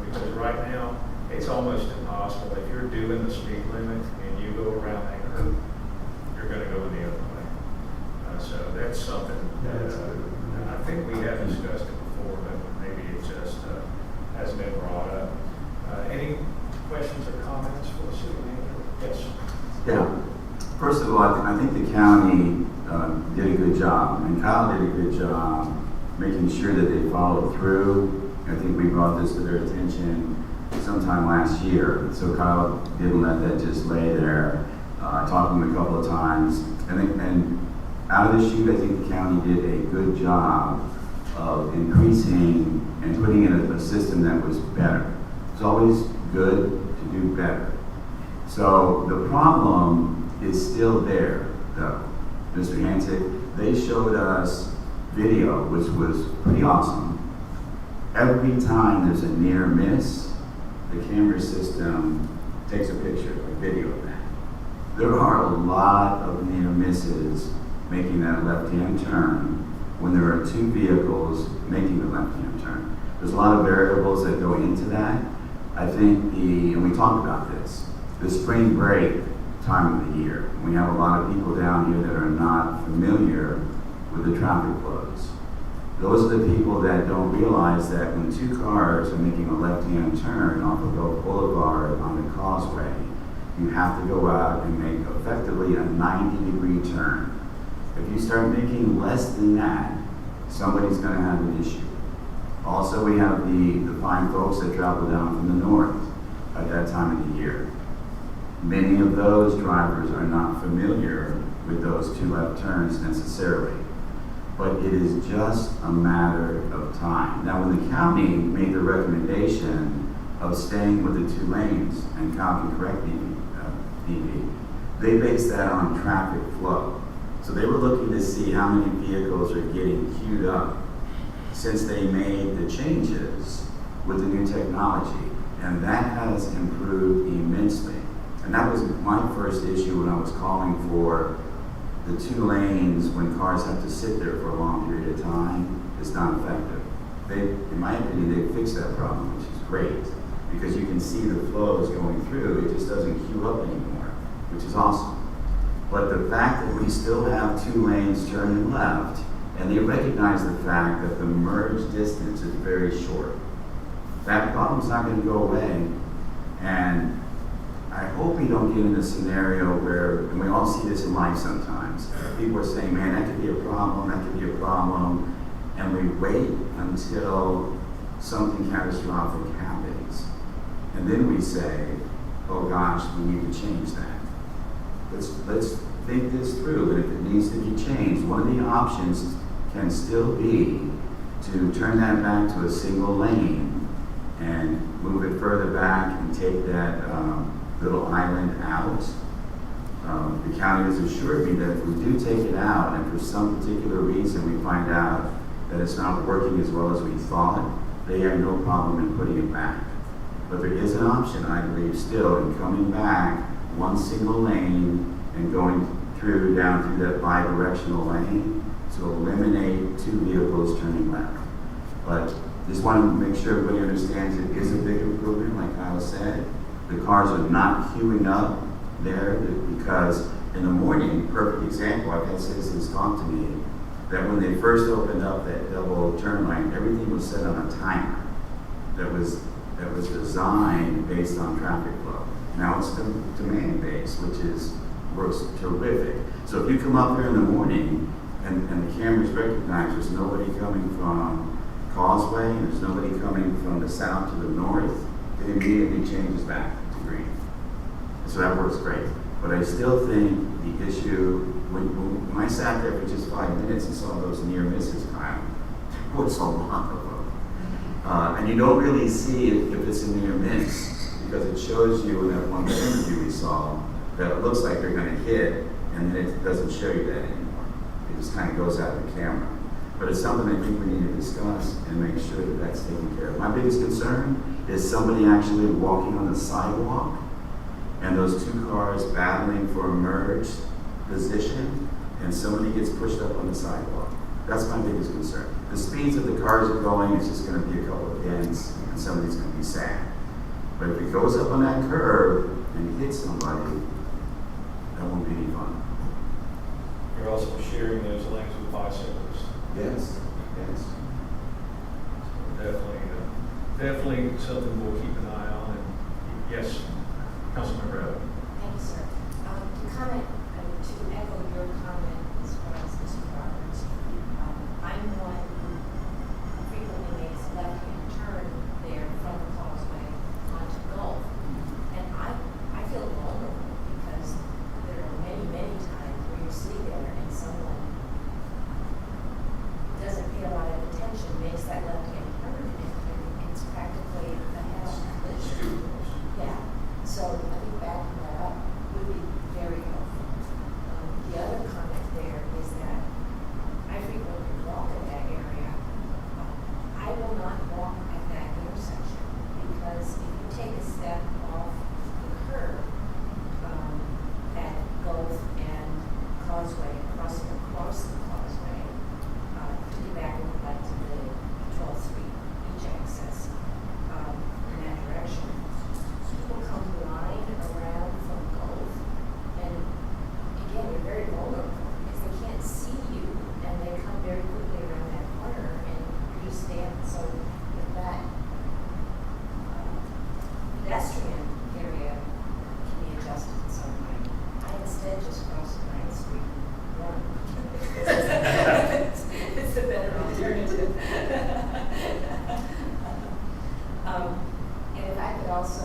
Because right now, it's almost impossible. If you're doing the speed limit and you go around that curve, you're going to go in the other way. So that's something that I think we have discussed it before, but maybe it just hasn't been brought up. Any questions or comments for the city manager? Yes. Yeah. First of all, I think the county did a good job, and Kyle did a good job making sure that they followed through. I think we brought this to their attention sometime last year. So Kyle didn't let that just lay there. I talked to him a couple of times. And out of the chute, I think the county did a good job of increasing and putting in a system that was better. It's always good to do better. So the problem is still there, though. Mr. Hansick, they showed us video, which was pretty awesome. Every time there's a near miss, the camera system takes a picture, a video of that. There are a lot of near misses making that left-hand turn when there are two vehicles making the left-hand turn. There's a lot of variables that go into that. I think and we talked about this, the spring break time of the year, we have a lot of people down here that are not familiar with the traffic flows. Those are the people that don't realize that when two cars are making a left-hand turn off of Oak Boulevard on the causeway, you have to go out and make effectively a 90-degree turn. If you start making less than that, somebody's going to have an issue. Also, we have the fine folks that travel down from the north at that time of the year. Many of those drivers are not familiar with those two left turns necessarily. But it is just a matter of time. Now, when the county made the recommendation of staying with the 2 lanes, and Kyle can correct me, they based that on traffic flow. So they were looking to see how many vehicles are getting queued up since they made the changes with the new technology. And that has improved immensely. And that was my first issue when I was calling for the 2 lanes when cars have to sit there for a long period of time. It's not effective. In my opinion, they fixed that problem, which is great, because you can see the flows going through. It just doesn't queue up anymore, which is awesome. But the fact that we still have 2 lanes turning left, and they recognize the fact that the merge distance is very short, that problem's not going to go away. And I hope we don't get in a scenario where, and we all see this in life sometimes, people are saying, man, that could be a problem, and we wait until something catastrophic happens. And then we say, oh gosh, we need to change that. Let's think this through, and if it needs to be changed, one of the options can still be to turn that back to a single lane and move it further back and take that little island out. The county has assured me that if we do take it out, and for some particular reason we find out that it's not working as well as we thought, they have no problem in putting it back. But there is an option, I believe, still in coming back one single lane and going down through that bi-directional lane to eliminate 2 vehicles turning left. But just want to make sure everybody understands it is a big improvement, like Kyle said. The cars are not queuing up there because in the morning, perfect example, I've had citizens talk to me that when they first opened up that double turn lane, everything was set on a timer that was designed based on traffic flow. Now it's demand-based, which works terrific. So if you come up here in the morning and the cameras recognize there's nobody coming from causeway and there's nobody coming from the south to the north, it immediately changes back to green. So that works great. But I still think the issue, when I sat there for just 5 minutes and saw those near misses, Kyle, there was a lot of them. And you don't really see it if it's a near miss, because it shows you in that one interview we saw that it looks like they're going to hit, and then it doesn't show you that anymore. It just kind of goes out of the camera. But it's something I think we need to discuss and make sure that that's taken care of. My biggest concern is somebody actually walking on the sidewalk and those two cars battling for a merged position, and somebody gets pushed up on the sidewalk. That's my biggest concern. The speeds that the cars are going, it's just going to be a couple of dents, and somebody's going to be sad. But if it goes up on that curb and hits somebody, that won't be any fun. You're also sharing those lanes with bicyclists. Yes, yes. Definitely something we'll keep an eye on. And yes, Councilmember Evans. Thank you, sir. To comment, to echo your comment as far as Mr. Roberts, I'm one who frequently makes a left-hand turn there from the causeway onto Gulf. And I feel vulnerable because there are many, many times where you see there and someone doesn't pay a lot of attention, makes that left-hand turn, and it's practically a head-on collision. Yeah. So I think backing that up would be very helpful. The other comment there is that I frequently walk in that area. I will not walk at that intersection because if you take a step off the curb at Gulf and Causeway, crossing across the causeway, piggyback like to the 12th Street beach access in that direction, people come blind around from Gulf, and again, you're very vulnerable because they can't see you, and they come very quickly around that corner, and you just stand. So if that pedestrian area can be adjusted in some way, I instead just cross 9th Street and run. It's a better alternative. And if I could also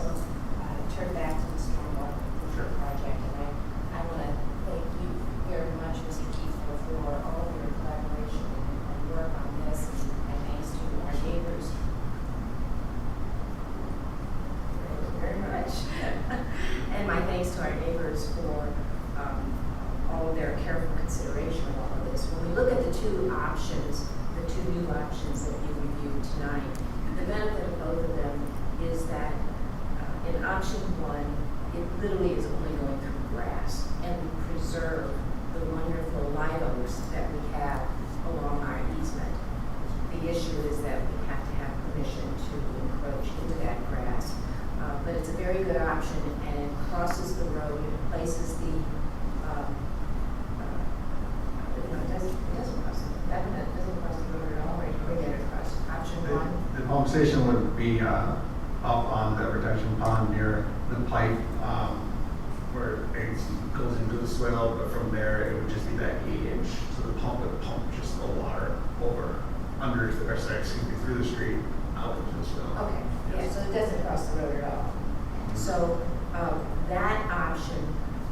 turn back to the stormwater project, and I want to thank you very much, Mr. Kiefer, for all of your collaboration and work on this, and thanks to our neighbors. Thank you very much. And my thanks to our neighbors for all of their careful consideration of all of this. When we look at the two options, the two new options that you reviewed tonight, the benefit of both of them is that in option one, it literally is only going through grass, and we preserve the wonderful live oaks that we have along our easement. The issue is that we have to have permission to encroach into that grass. But it's a very good option, and it crosses the road, it places the, it doesn't cross the road at all, right? Or get it across option one. The pump station would be up on the retention pond near the pipe where it goes into the swale, but from there it would just be that 8-inch. So the pump would pump just the water over under, or sorry, excuse me, through the street out into the swale. Okay, yeah, so it doesn't cross the road at all. So that option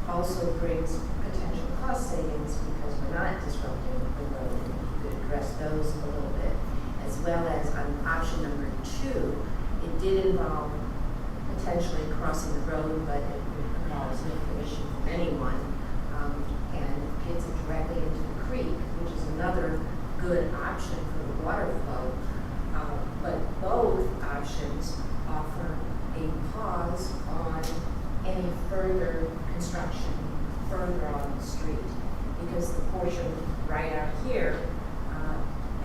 also brings potential cost savings because we're not disrupting the road, and you could address those a little bit. As well as on option number 2, it did involve potentially crossing the road, but it involves no permission from anyone, and gets it directly into the creek, which is another good option for the water flow. But both options offer a pause on any further construction further on the street, because the portion right out here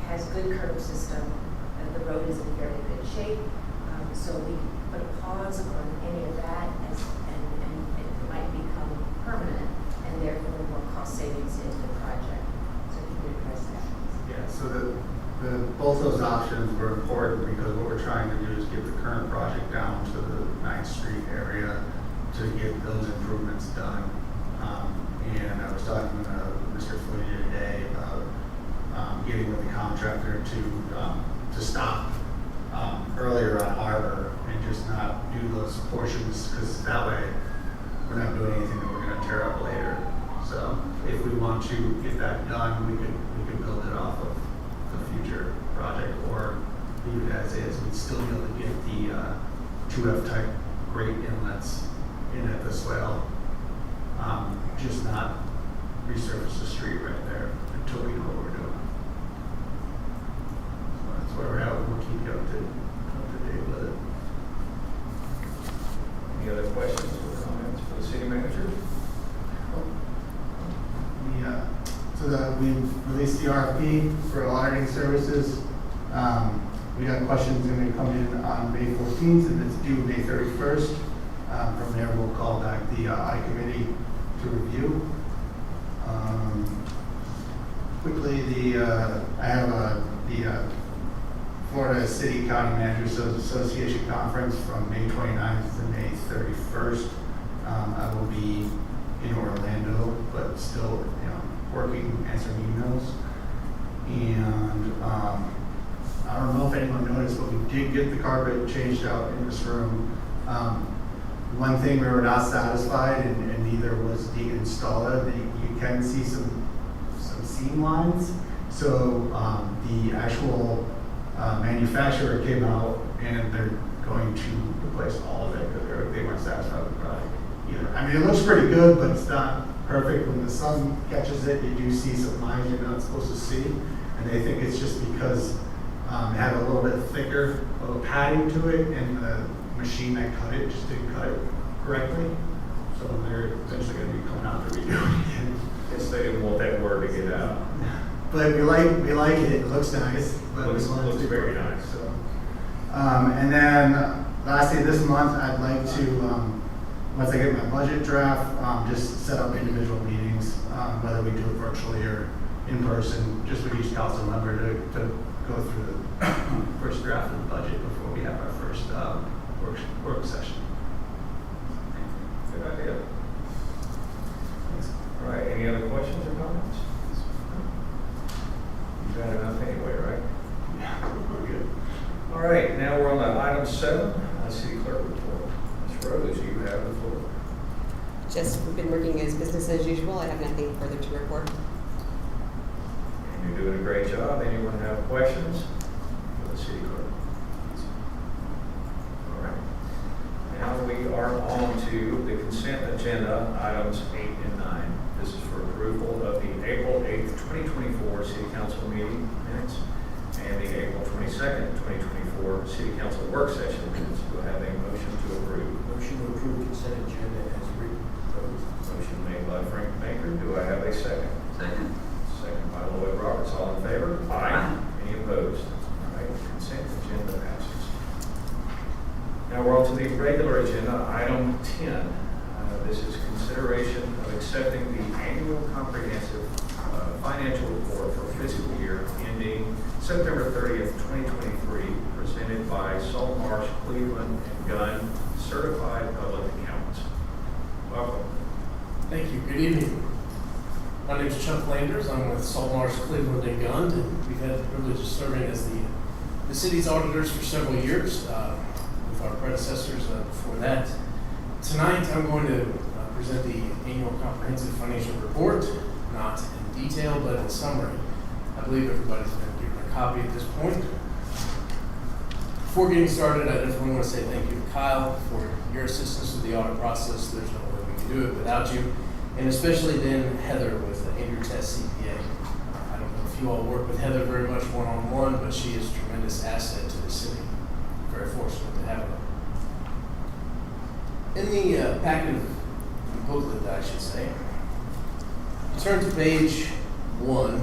has good curb system, and the road is in fairly good shape, so we put a pause on any of that, and it might become permanent, and therefore more cost savings into the project. So if you could address that. Yeah, so both those options were important because what we're trying to do is get the current project down to the 9th Street area to get those improvements done. And I was talking to Mr. Fournier today about getting with the contractor to stop portions, because that way we're not doing anything that we're gonna tear up later. So if we want to get that done, we could build it off of the future project or leave it as is. We'd still be able to get the 2F type grate inlets in at the swale. Just not resurface the street right there until we know what we're doing. So that's where we're at. We'll keep you up to date with it. Any other questions or comments for the city manager? We've released the RFP for auditing services. We got questions going to come in on May 14th, and it's due May 31st. From there, we'll call back the audit committee to review. Quickly, I have the Florida City County Managers Association Conference from May 29th to May 31st. I will be in Orlando, but still, working, answering emails. And I don't know if anyone noticed, but we did get the carpet changed out in this room. One thing we were not satisfied, and neither was the installer, that you can see some seam lines. So the actual manufacturer came out and they're going to replace all of it because they weren't satisfied with the product either. I mean, it looks pretty good, but it's not perfect. When the sun catches it, you do see some lines you're not supposed to see. And they think it's just because it had a little bit thicker of a padding to it, and the machine that cut it just didn't cut it correctly. So they're essentially going to be coming out to redo it again. Guess they didn't want that word to get out. But we like it. It looks nice. But Looks we want it to be very perfect. nice. So, and then lastly, this month I'd like to, once I get my budget draft, just set up individual meetings, whether we do it virtually or in person, just with each council member to go through the first draft of the budget before we have our first work session. Good idea. All right, any other questions or comments? You've got enough anyway, right? Yeah, we're good. All right, now we're on to item 7, city clerk report. Ms. Rose, you have the floor. We've been working as business as usual. I have nothing further to report. And you're doing a great job. Anyone have questions for the city clerk? All right. Now we are on to the consent agenda, items 8 and 9. This is for approval of the April 8th, 2024 City Council meeting minutes and the April 22nd, 2024 City Council work session minutes. Do I have a motion to approve? Motion to approve consent agenda as written. Motion made by Frank Baker. Do I have a second? Second. Second by Lloyd Roberts. All in favor? Aye. Any opposed? All right, consent agenda passes. Now we're on to the regular agenda, item 10. This is consideration of accepting the annual comprehensive financial report for fiscal year ending September 30th, 2023, presented by Salt Marsh, Cleveland & Gunn, Certified Public Accountants. Welcome. Thank you. Good evening. My name is Chuck Landers. I'm with Salt Marsh, Cleveland & Gunn, and we've had the privilege of serving as the city's auditors for several years with our predecessors before that. Tonight, I'm going to present the annual comprehensive financial report, not in detail, but in summary. I believe everybody's been given a copy at this point. Before getting started, I definitely want to say thank you to Kyle for your assistance with the audit process. There's no way we can do it without you. And especially then Heather with Andrew Test CPA. I don't know if you all work with Heather very much one-on-one, but she is a tremendous asset to the city. Very fortunate to have her. In the packet of booklet, I should say, turn to page 1,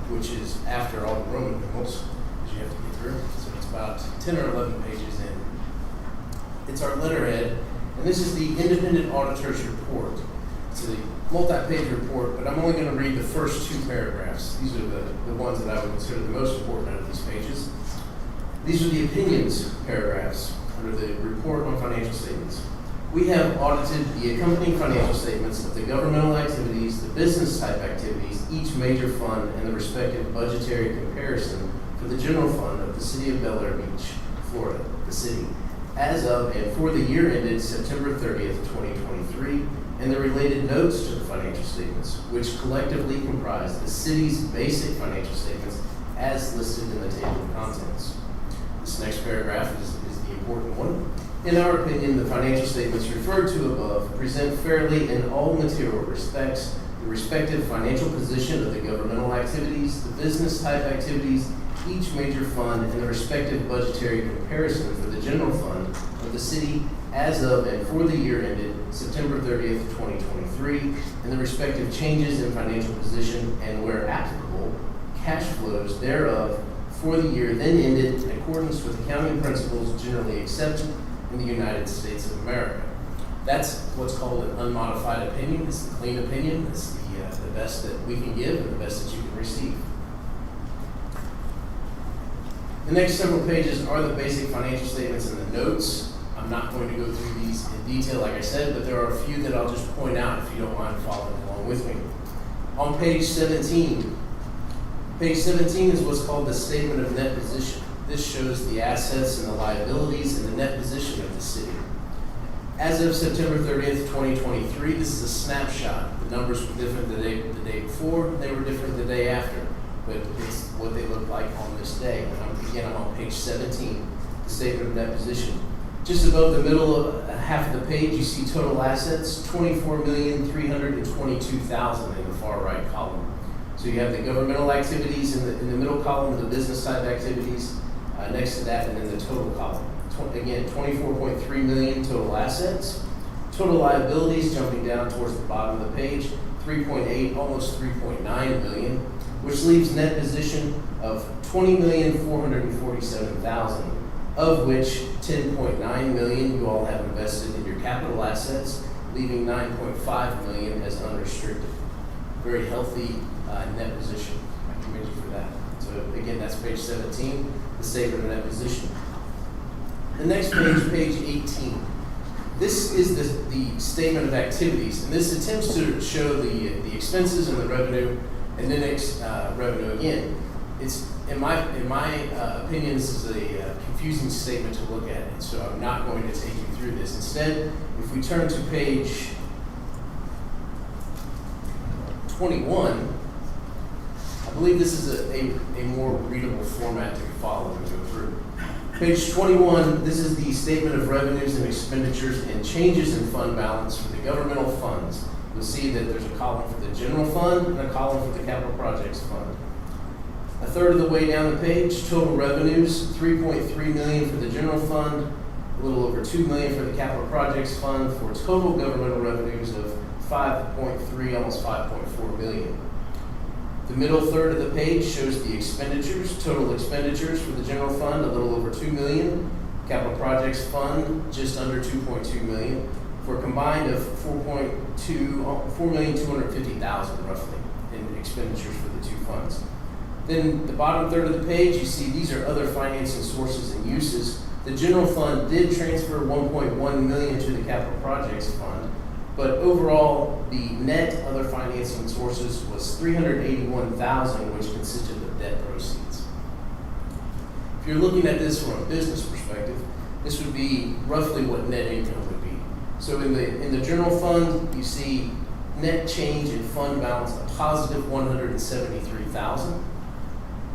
which is after all the Roman numerals, that you have to get through. So it's about 10 or 11 pages in. It's our letterhead, and this is the independent auditor's report. It's a multi-page report, but I'm only going to read the first 2 paragraphs. These are the ones that I would consider the most important out of these pages. These are the opinions paragraphs under the report on financial statements. We have audited the accompanying financial statements of the governmental activities, the business type activities, each major fund, and the respective budgetary comparison for the general fund of the city of Bel Air Beach, Florida, the city. as of and for the year ended September 30th, 2023, and the related notes to the financial statements, which collectively comprise the city's basic financial statements as listed in the table of contents. This next paragraph is the important one. In our opinion, the financial statements referred to above present fairly in all material respects the respective financial position of the governmental activities, the business type activities, each major fund, and the respective budgetary comparison for the general fund of the city as of and for the year ended September 30th, 2023, and the respective changes in financial position and, where applicable, cash flows thereof for the year then ended in accordance with accounting principles generally accepted in the United States of America. That's what's called an unmodified opinion. It's the clean opinion. It's the best that we can give and the best that you can receive. The next several pages are the basic financial statements and the notes. I'm not going to go through these in detail, like I said, but there are a few that I'll just point out if you don't mind following along with me. On page 17, page 17 is what's called the statement of net position. This shows the assets and the liabilities and the net position of the city. As of September 30th, 2023, this is a snapshot. The numbers were different the day before, they were different the day after, but it's what they look like on this day. And I'm on page 17, the statement of net position. Just above the middle of half of the page, you see total assets, $24,322,000 in the far right column. So you have the governmental activities in the middle column, the business type activities next to that, and then the total column. Again, $24.3 million total assets. Total liabilities jumping down towards the bottom of the page, 3.8, almost 3.9 million, which leaves net position of $20,447,000, of which 10.9 million you all have invested in your capital assets, leaving 9.5 million as unrestricted. Very healthy net position. I commend you for that. So again, that's page 17, the statement of net position. The next page, page 18. This is the statement of activities, and this attempts to show the expenses and the revenue, and then revenue again. It's in my opinion, this is a confusing statement to look at, and so I'm not going to take you through this. Instead, if we turn to page 21, I believe this is a more readable format to follow and go through. Page 21, this is the statement of revenues and expenditures and changes in fund balance for the governmental funds. You'll see that there's a column for the general fund and a column for the capital projects fund. A third of the way down the page, total revenues, $3.3 million for the general fund, a little over $2 million for the capital projects fund, for total governmental revenues of $5.3, almost $5.4 million. The middle third of the page shows the expenditures, total expenditures for the general fund, a little over $2 million, capital projects fund, just under $2.2 million, for a combined of $4,250,000 roughly in expenditures for the two funds. Then the bottom third of the page, you see these are other financing sources and uses. The general fund did transfer $1.1 million to the capital projects fund, but overall the net other financing sources was $381,000, which consisted of debt proceeds. If you're looking at this from a business perspective, this would be roughly what net income would be. So in the general fund, you see net change in fund balance, a positive $173,000.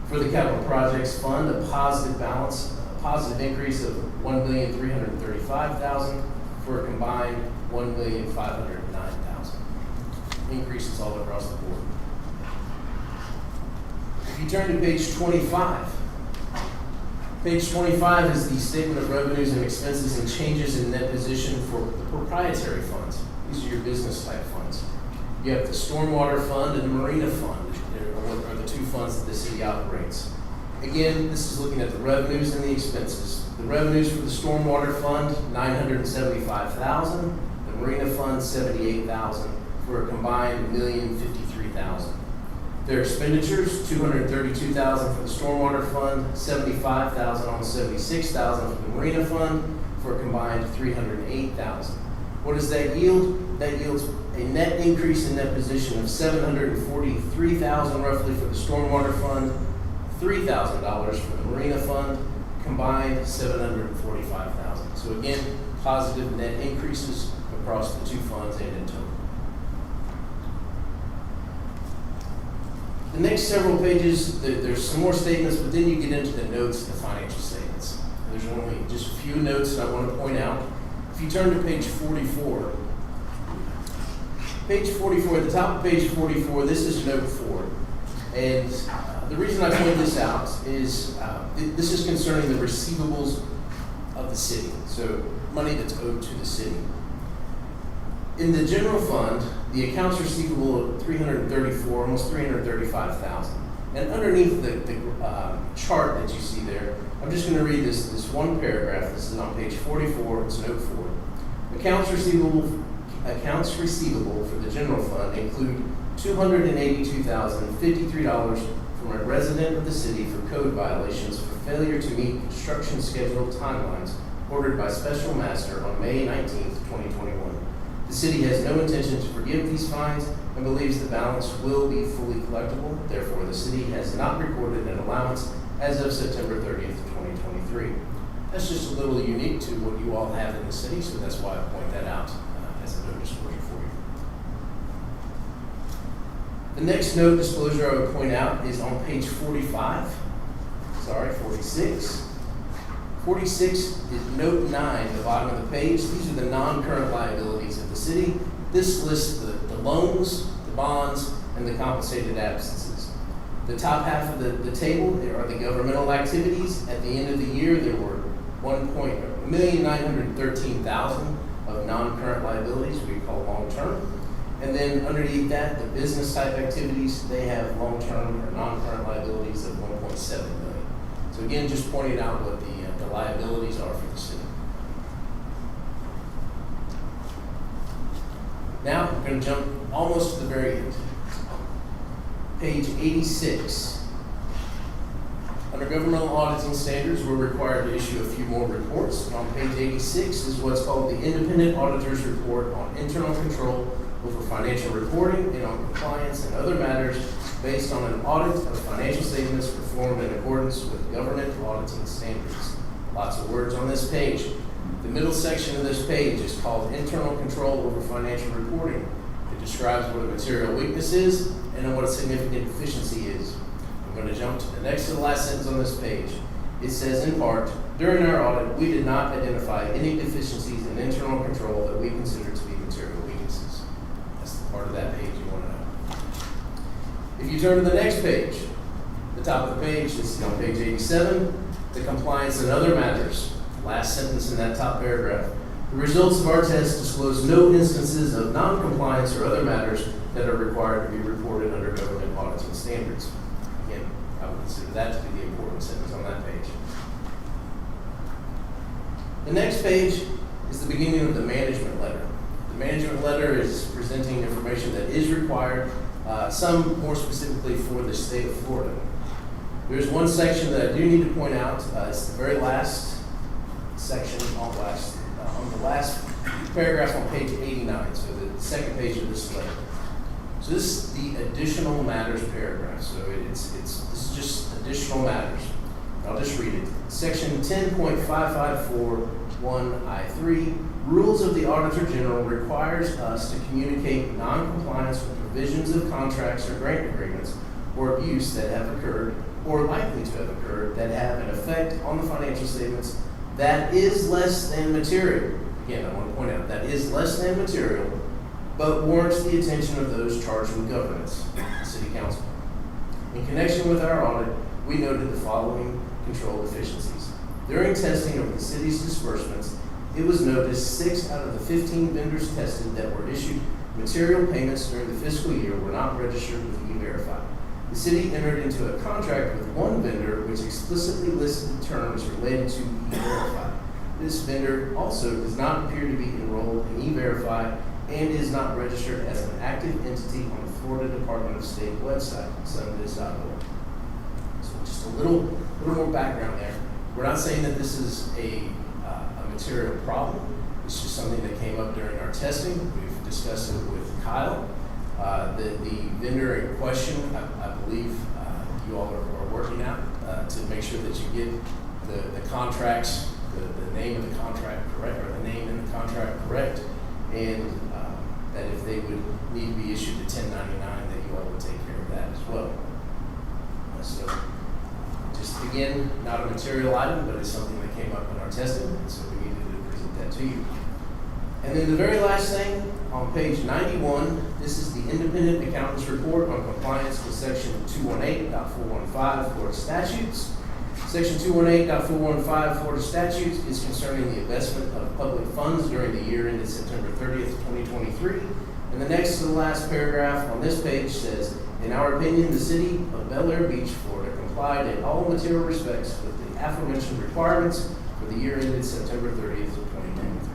For the capital projects fund, a positive balance, a positive increase of $1,335,000 for a combined $1,509,000. Increases all across the board. If you turn to page 25, page 25 is the statement of revenues and expenses and changes in net position for the proprietary funds. These are your business type funds. You have the stormwater fund and the marina fund are the two funds that the city operates. Again, this is looking at the revenues and the expenses. The revenues for the stormwater fund, $975,000. The marina fund, $78,000, for a combined $1,053,000. Their expenditures, $232,000 for the stormwater fund, $75,000, almost $76,000 for the marina fund, for a combined $308,000. What does that yield? That yields a net increase in net position of $743,000 roughly for the stormwater fund, $3,000 for the marina fund, combined $745,000. So again, positive net increases across the two funds and in total. The next several pages, there's some more statements, but then you get into the notes and the financial statements. There's only just a few notes that I want to point out. If you turn to page 44, at the top of page 44, this is note 4. And the reason I point this out is this is concerning the receivables of the city, so money that's owed to the city. In the general fund, the accounts receivable of $334, almost $335,000. And underneath the chart that you see there, I'm just going to read this one paragraph. This is on page 44. It's note 4. Accounts receivable for the general fund include $282,053 from a resident of the city for code violations for failure to meet construction schedule timelines ordered by Special Master on May 19, 2021. The city has no intention to forgive these fines and believes the balance will be fully collectible. Therefore, the city has not recorded an allowance as of September 30th, 2023. That's just a little unique to what you all have in the city, so that's why I point that out as a note disclosure for you. The next note disclosure I would point out is on page 46. 46 is note 9, the bottom of the page. These are the non-current liabilities of the city. This lists the loans, the bonds, and the compensated absences. The top half of the table, there are the governmental activities. At the end of the year, there were $1,913,000 of non-current liabilities we call long-term. And then underneath that, the business type activities, they have long-term or non-current liabilities of $1.7 million. So again, just pointing out what the liabilities are for the city. Now, we're going to jump almost to the very end. Page 86. Under governmental auditing standards, we're required to issue a few more reports. On page 86 is what's called the Independent Auditor's Report on Internal Control over Financial Reporting and on Compliance and Other Matters based on an audit of financial statements performed in accordance with government auditing standards. Lots of words on this page. The middle section of this page is called Internal Control over Financial Reporting. It describes what a material weakness is and what a significant deficiency is. I'm going to jump to the next to the last sentence on this page. It says, in part, during our audit, we did not identify any deficiencies in internal control that we consider to be material weaknesses. That's the part of that page you want to know. If you turn to the next page, the top of the page, this is on page 87, the Compliance and Other Matters. Last sentence in that top paragraph. The results of our test disclose no instances of non-compliance or other matters that are required to be reported under government auditing standards. Again, I would consider that to be the important sentence on that page. The next page is the beginning of the management letter. The management letter is presenting information that is required, some more specifically for the state of Florida. There's one section that I do need to point out. It's the very last section on the last paragraph on page 89, so the second page of this letter. So this is the additional matters paragraph. So this is just additional matters. I'll just read it. Section 10.5541I3, Rules of the Auditor General requires us to communicate non-compliance with provisions of contracts or grant agreements or abuse that have occurred or likely to have occurred that have an effect on the financial statements that is less than material. Again, I want to point out that is less than material, but warrants the attention of those charged with governance, the City Council. In connection with our audit, we noted the following control deficiencies. During testing of the city's disbursements, it was noticed 6 out of the 15 vendors tested that were issued material payments during the fiscal year were not registered with E-Verify. The city entered into a contract with one vendor which explicitly listed terms related to E-Verify. This vendor also does not appear to be enrolled in E-Verify and is not registered as an active entity on the Florida Department of State website, sunbiz.org. So just a little more background there. We're not saying that this is a material problem. It's just something that came up during our testing. We've discussed it with Kyle. The vendor in question, I believe you all are working out to make sure that you get the contracts, the name of the contract correct, or the name in the contract correct, and that if they would need to be issued a 1099, that you all would take care of that as well. So, just again, not a material item, but it's something that came up in our testing, and so we needed to present that to you. And then the very last thing, on page 91, this is the Independent Accountant's Report on compliance with Section 218.415 Florida statutes. Section 218.415 Florida statutes is concerning the investment of public funds during the year ended September 30th, 2023. And the next to the last paragraph on this page says, in our opinion, the city of Bel Air Beach, Florida complied in all material respects with the aforementioned requirements for the year ended September 30th, 2023.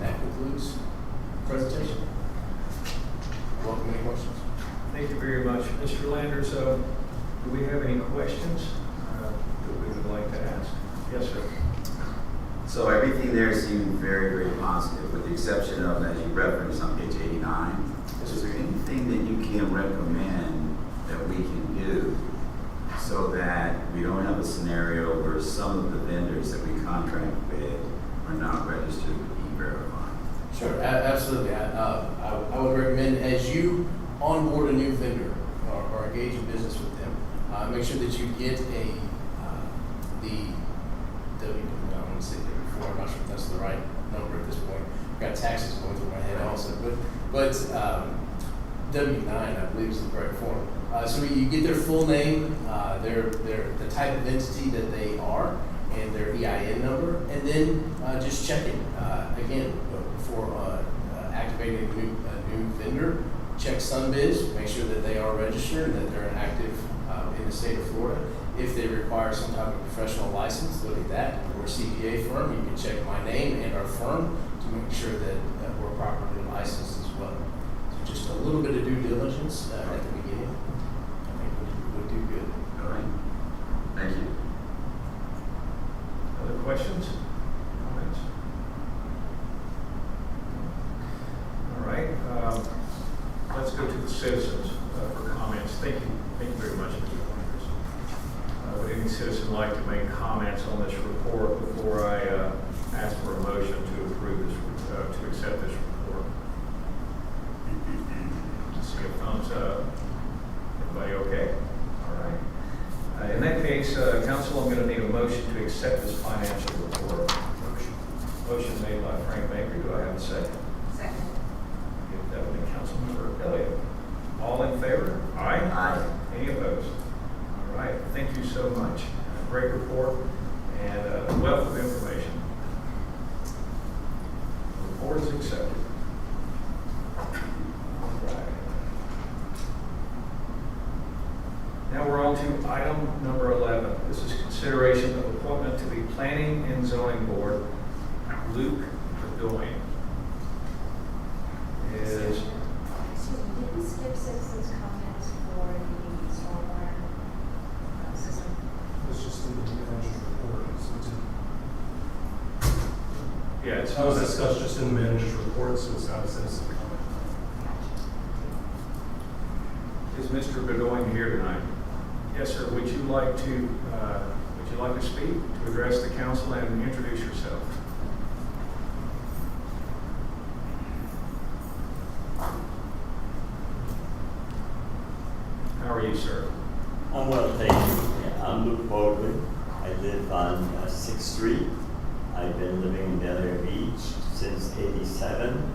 That concludes the presentation. Welcome any questions. Thank you very much. Mr. Landers, do we have any questions that we would like to ask? Yes, sir. So everything there seemed very, very positive, with the exception of, as you referenced on page 89. Is there anything that you can recommend that we can do so that we don't have a scenario where some of the vendors that we contract with are not registered with E-Verify? Sure, absolutely. I would recommend, as you onboard a new vendor or engage in business with them, make sure that you get I want to say before, I'm not sure if that's the right number at this point. I've got taxes going through my head also, but W-9, I believe, is the correct form. So you get their full name, the type of entity that they are, and their EIN number, and then just check it again before activating a new vendor. Check Sunbiz, make sure that they are registered and that they're active in the state of Florida. If they require some type of professional license, look at that. If we're a CPA firm, you can check my name and our firm to make sure that we're properly licensed as well. So just a little bit of due diligence at the beginning, I think would do good. All right. Thank you. Other questions? Comments? All right. Let's go to the citizens for comments. Thank you. Thank you very much, Mr. Landers. Would any citizen like to make comments on this report before I ask for a motion to approve this, to accept this report? See a thumbs up. Everybody okay? All right. In that case, council, I'm going to need a motion to accept this financial report. Motion made by Frank Baker. Do I have a second? Second. Give that one to Councilmember Elliott. All in favor? Aye. Aye. Any opposed? All right. Thank you so much. Great report and a wealth of information. The report is accepted. All right. Now we're on to item number 11. This is consideration of appointment to the Planning and Zoning Board. Luke Bedoyan is. Excuse me, did we skip citizens' comments for the stormwater system? It's just in the manager's report. Yeah, it's That was discussed just in the manager's report, so it's not a citizen comment. Is Mr. Bedoyan here tonight? Yes, sir. Would you like to speak, to address the council and introduce yourself? How are you, sir? I'm well, thank you. Yeah, I'm Luke Baldwin. I live on 6th Street. I've been living in Bel Air Beach since '87.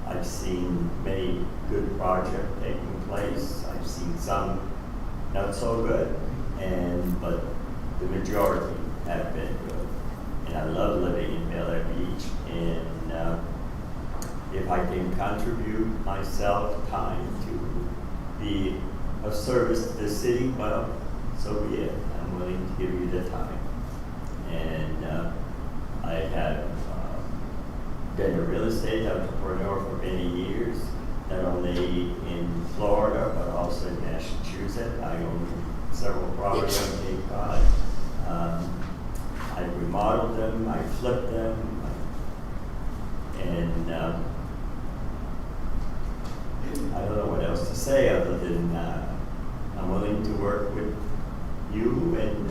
I've seen many good projects taking place. I've seen some not so good, but the majority have been good. And I love living in Bel Air Beach. And if I can contribute myself time to be of service to the city, well, so be it. I'm willing to give you the time. And I have been a real estate entrepreneur for many years, not only in Florida, but also in Massachusetts. I own several properties on Cape Cod. I remodeled them, I flipped them, and I don't know what else to say other than I'm willing to work with you and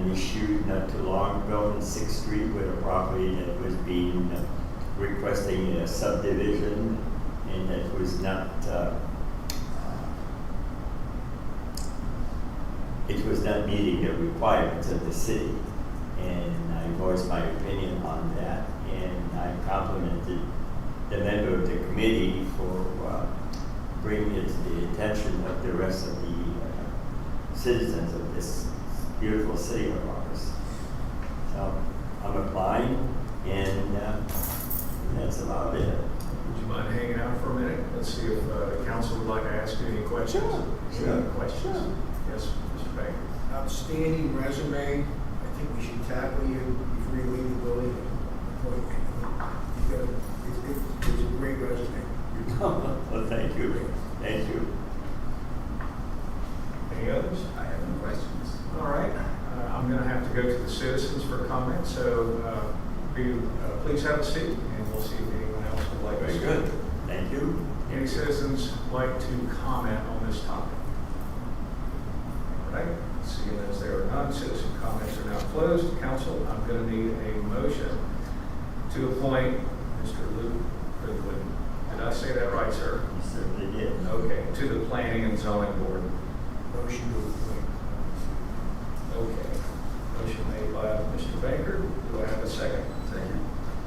an issue not too long ago on 6th Street with a property that was being requesting a subdivision, and that was not, it was not meeting the requirements of the city. And I voiced my opinion on that, and I complimented the member of the committee for bringing it to the attention of the rest of the citizens of this beautiful city of ours. So I'm applying, and that's about it. Would you mind hanging out for a minute? Let's see if the council would like to ask you any questions. Sure. Any questions? Sure. Yes, Mr. Baker. Outstanding resume. I think we should tackle you before you leave the building. It's a great resume. Well, thank you. Thank you. Any others? I have no questions. All right. I'm going to have to go to the citizens for comment, so please have a seat, and we'll see if anyone else would like to Very speak. good. Thank you. Any citizens like to comment on this topic? All right. Seeing as there are none, citizen comments are now closed. Council, I'm going to need a motion to appoint Mr. Luke Goodwin. Did I say that right, sir? You certainly did. Okay, to the Planning and Zoning Board. Motion to appoint. Okay. Motion made by Mr. Baker. Do I have a second? Second.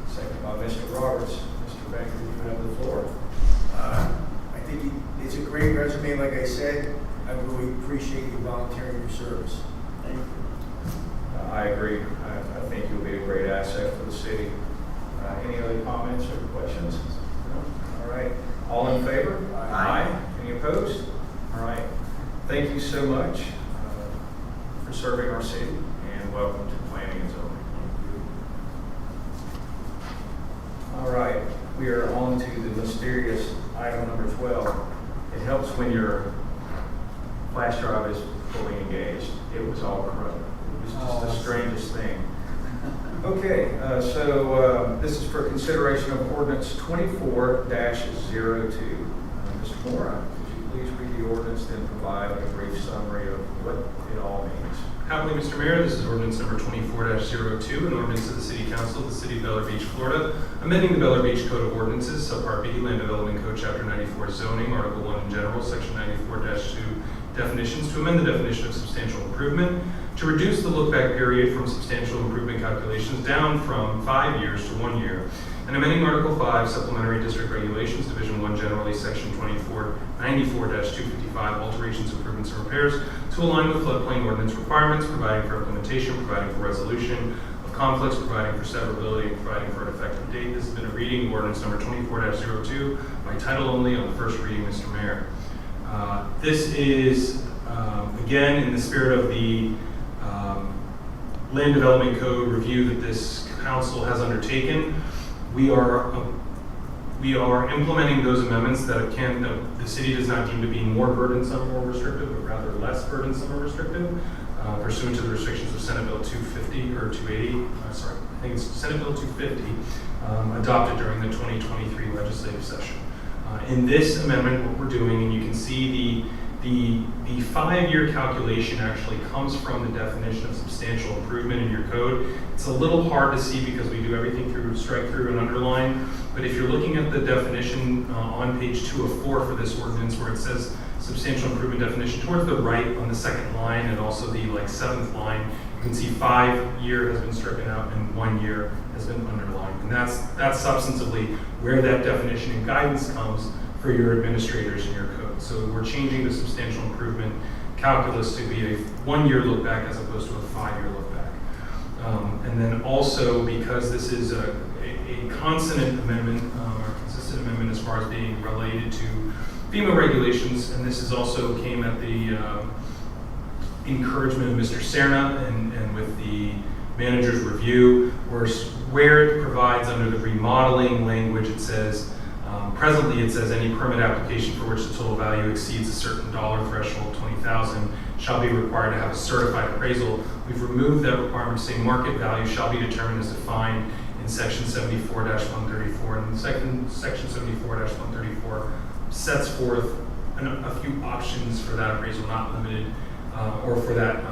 Second by Mr. Roberts. Mr. Baker, you have the floor. I think it's a great resume, like I said. I really appreciate you volunteering your service. Thank you. I agree. I think you'll be a great asset for the city. Any other comments or questions? No? All right. All in favor? Aye. Any opposed? All right. Thank you so much for serving our city, and welcome to Planning and Zoning. All right. We are on to the mysterious item number 12. It helps when your flash drive is fully engaged. It was all corrupt. It was just the strangest thing. Okay, so this is for consideration of ordinance 24-02. Mr. Mora, could you please read the ordinance, then provide a brief summary of what it all means? Happily, Mr. Mayor, this is ordinance number 24-02, an ordinance of the City Council of the City of Bel Air Beach, Florida, amending the Bel Air Beach Code of Ordinances, Subpart B, Land Development Code, Chapter 94, Zoning, Article 1 in general, Section 94-2, definitions, to amend the definition of substantial improvement, to reduce the look-back period from substantial improvement calculations down from 5 years to 1 year, and amending Article 5, Supplementary District Regulations, Division 1 generally, Section 2494-255, alterations, improvements, and repairs, to align with floodplain ordinance requirements, providing for implementation, providing for resolution of conflicts, providing for severability, and providing for an effective date. This has been a reading of ordinance number 24-02 by title only on the first reading, Mr. Mayor. This is, again, in the spirit of the Land Development Code review that this council has undertaken. We are implementing those amendments that the city does not deem to be more burdensome or restrictive, but rather less burdensome or restrictive, pursuant to the restrictions of Senate Bill 250 or 280. I think it's Senate Bill 250, adopted during the 2023 legislative session. In this amendment, what we're doing, and you can see the 5-year calculation actually comes from the definition of substantial improvement in your code. It's a little hard to see because we do everything through strike through and underline, but if you're looking at the definition on page 2 of 4 for this ordinance, where it says substantial improvement definition, towards the right on the second line and also the 7th line, you can see 5-year has been stricken out and 1 year has been underlined. And that's substantively where that definition and guidance comes for your administrators in your code. So we're changing the substantial improvement calculus to be a 1-year look back as opposed to a 5-year look back. And then also, because this is a consonant amendment, or consistent amendment as far as being related to FEMA regulations, and this is also came at the encouragement of Mr. Serna and with the manager's review, where it provides under the remodeling language, it says, presently it says any permit application for which the total value exceeds a certain dollar threshold, 20,000, shall be required to have a certified appraisal. We've removed that requirement to say market value shall be determined as defined in section 74-134. And section 74-134 sets forth a few options for that appraisal, not limited, or for that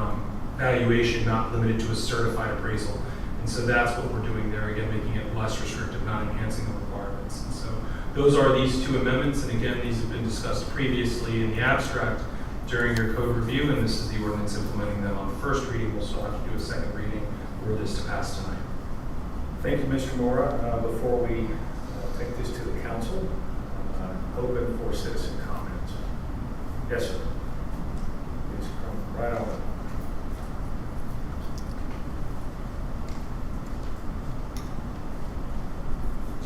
valuation, not limited to a certified appraisal. And so that's what we're doing there, again, making it less restrictive, not enhancing the requirements. And so those are these two amendments, and again, these have been discussed previously in the abstract during your code review, and this is the ordinance implementing them on first reading. We'll still have to do a second reading for this to pass tonight. Thank you, Mr. Mora. Before we take this to the council, open for citizen comments. Yes, sir. Please come right on.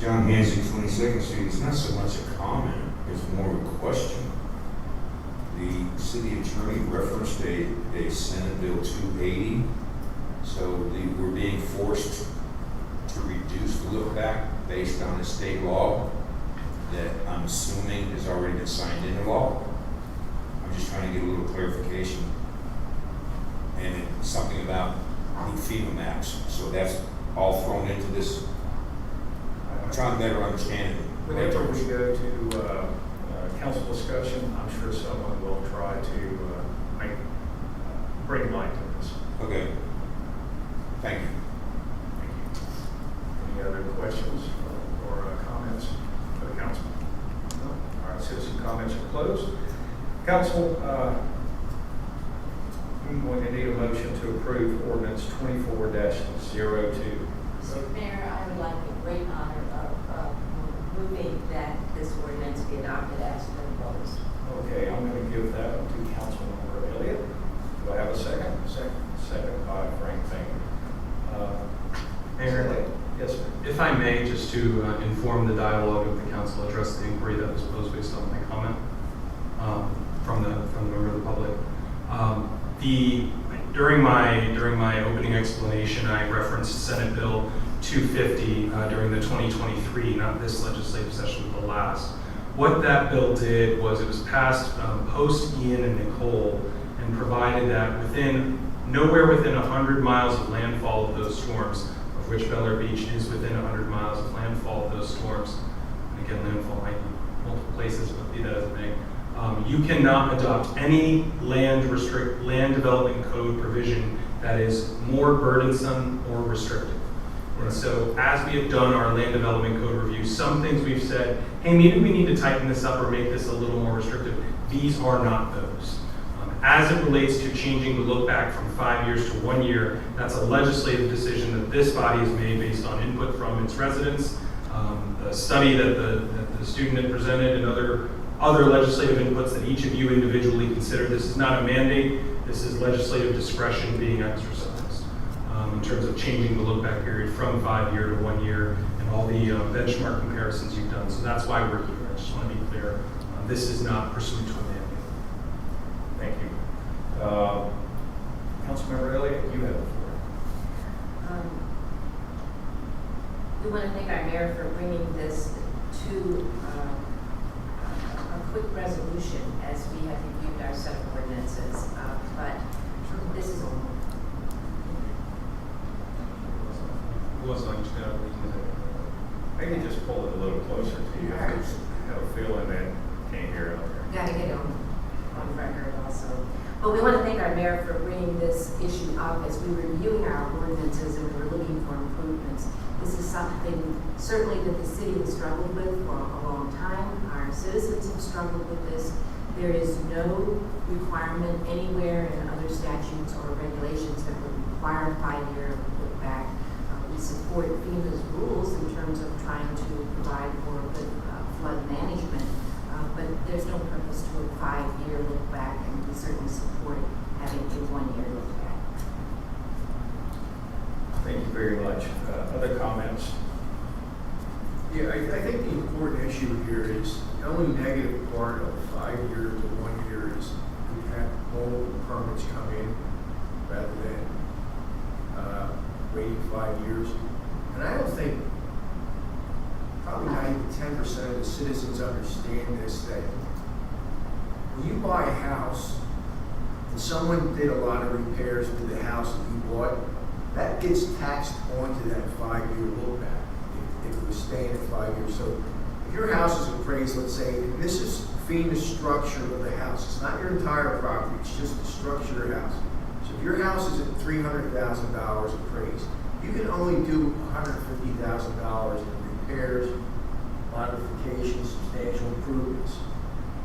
John Hanson, 22nd Street. It's not so much a comment, it's more of a question. The city attorney referenced a Senate Bill 280, so we're being forced to reduce the look back based on a state law that I'm assuming has already been signed into law. I'm just trying to get a little clarification. And it's something about new FEMA maps, so that's all thrown into this. I'm trying to better understand it. Whenever we go to council discussion, I'm sure someone will try to bring light to this. Okay. Thank you. Any other questions or comments for the council? No? All right, citizen comments are closed. Council, I'm going to need a motion to approve ordinance 24-02. So, Mayor, I would like the great honor of moving that this ordinance be adopted as proposed. Okay, I'm going to give that to Councilmember Elliott. Do I have a second? Second by Frank Banker. Mayor, yes, sir. if I may, just to inform the dialogue of the council, address the inquiry that was posed based on my comment from the member of the public. During my opening explanation, I referenced Senate Bill 250 during the 2023, not this legislative session, but the last. What that bill did was it was passed post Ian and Nicole, and provided that nowhere within 100 miles of landfall of those storms, of which Bel Air Beach is within 100 miles of landfall of those storms, and again, landfall might be multiple places, but be that as it may, you cannot adopt any land development code provision that is more burdensome or restrictive. And so as we have done our land development code review, some things we've said, hey, maybe we need to tighten this up or make this a little more restrictive. These are not those. As it relates to changing the look back from 5 years to 1 year, that's a legislative decision that this body has made based on input from its residents, the study that the student had presented, and other legislative inputs that each of you individually consider. This is not a mandate. This is legislative discretion being exercised in terms of changing the look-back period from 5 year to 1 year and all the benchmark comparisons you've done. So that's why we're here. I just want to be clear. This is not pursuant to a mandate. Thank you. Councilmember Elliott, you have the floor. We want to thank our mayor for bringing this to a quick resolution as we have reviewed our set of ordinances. But this is Maybe just pull it a little closer to you. I have a feeling that can't hear it out there. got to get on record also. But we want to thank our mayor for bringing this issue up as we were reviewing our ordinances and we were looking for improvements. This is something certainly that the city has struggled with for a long time. Our citizens have struggled with this. There is no requirement anywhere in other statutes or regulations that would require a 5-year look back. We support FEMA's rules in terms of trying to provide for good flood management, but there's no purpose to a 5-year look back, and we certainly support having a 1-year look back. Thank you very much. Other comments? Yeah, I think the important issue here is the only negative part of 5 year to 1 year is we have multiple permits come in rather than waiting 5 years. And I don't think, probably not even 10% of the citizens understand this, that when you buy a house and someone did a lot of repairs to the house that you bought, that gets taxed onto that 5-year look back if it was staying at 5 years. So if your house is appraised, let's say, and this is FEMA's structure of the house, it's not your entire property, it's just the structure of your house. So if your house is at $300,000 appraised, you can only do $150,000 in repairs, modifications, substantial improvements.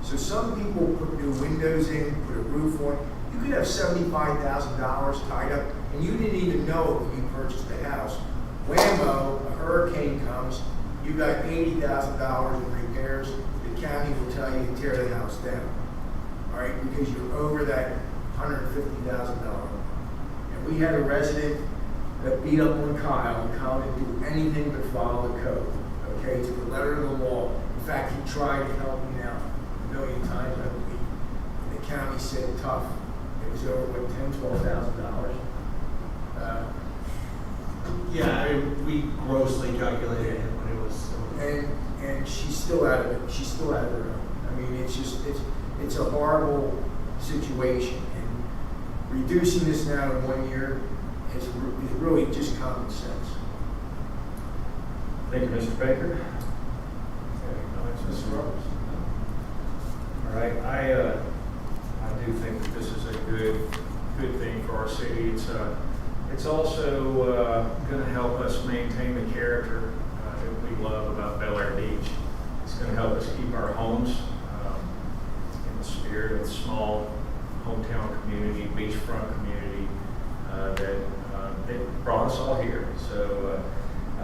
So some people put new windows in, put a roof on. You could have $75,000 tied up, and you didn't even know it when you purchased the house. Whammo, a hurricane comes, you got $80,000 in repairs. The county will tell you to tear the house down, all right, because you're over that $150,000. And we had a resident that beat up on Kyle, and Kyle didn't do anything but follow the code, okay, to the letter of the law. In fact, he tried to help me out a million times, I believe. And the county said tough. It was over, what, $10,000, $12,000? Yeah, I mean, we grossly calculated it when it was. And she's still out of it. She's still out of her own. I mean, it's a horrible situation. And reducing this now in 1 year is really just common sense. Thank you, Mr. Baker. Mr. Roberts? All right, I do think that this is a good thing for our city. It's also going to help us maintain the character that we love about Bel Air Beach. It's going to help us keep our homes in the spirit of the small hometown community, beachfront community that brought us all here. So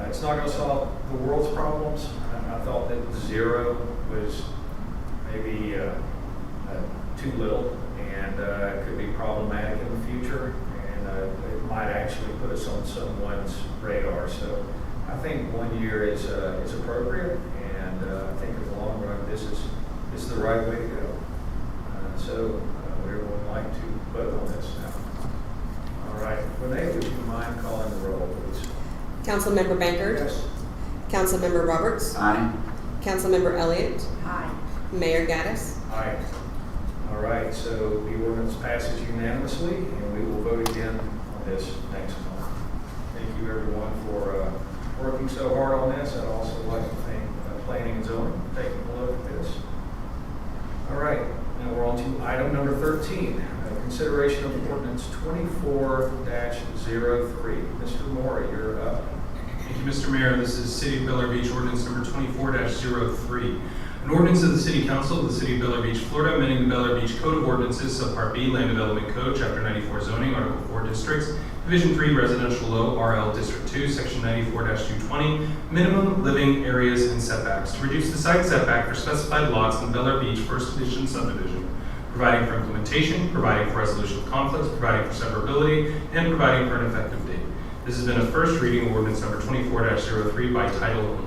it's not going to solve the world's problems. I thought that 0 was maybe too little, and it could be problematic in the future, and it might actually put us on someone's radar. So I think 1 year is appropriate, and I think in the long run this is the right way to go. So we would like to vote on this now. All right, Renee, would you mind calling the roll, please? Councilmember Bankert. Yes. Councilmember Roberts. Aye. Councilmember Elliott. Aye. Mayor Gaddis. Aye. All right, so the ordinance passes unanimously, and we will vote again on this next month. Thank you, everyone, for working so hard on this. I'd also like to thank Planning and Zoning for taking a look at this. All right, now we're on to item number 13, consideration of ordinance 24-03. Mr. Maury, you're up. Thank you, Mr. Mayor. This is City of Bel Air Beach ordinance number 24-03. An ordinance of the City Council of the City of Bel Air Beach, Florida, amending the Bel Air Beach Code of Ordinances, Subpart B, Land Development Code, Chapter 94 Zoning, Article 4 Districts, Division 3 Residential Low, RL District 2, Section 94-220, Minimum Living Areas and Setbacks, to reduce the side setback for specified lots in Bel Air Beach First Edition subdivision, providing for implementation, providing for resolution of conflicts, providing for severability, and providing for an effective date. This has been a first reading of ordinance number 24-03 by title only.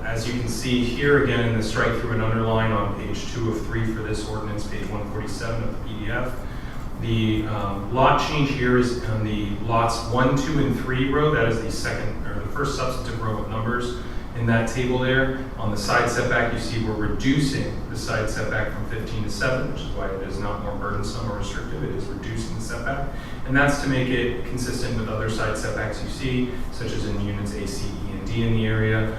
As you can see here again in the strike through and underline on page 2 of 3 for this ordinance, page 147 of the PDF. The lot change here is on the lots 1, 2, and 3 row. That is the second or the first substantive row of numbers in that table there. On the side setback, you see we're reducing the side setback from 15 to 7, which is why it is not more burdensome or restrictive. It is reducing the setback. And that's to make it consistent with other side setbacks you see, such as in units A, C, E, and D in the area.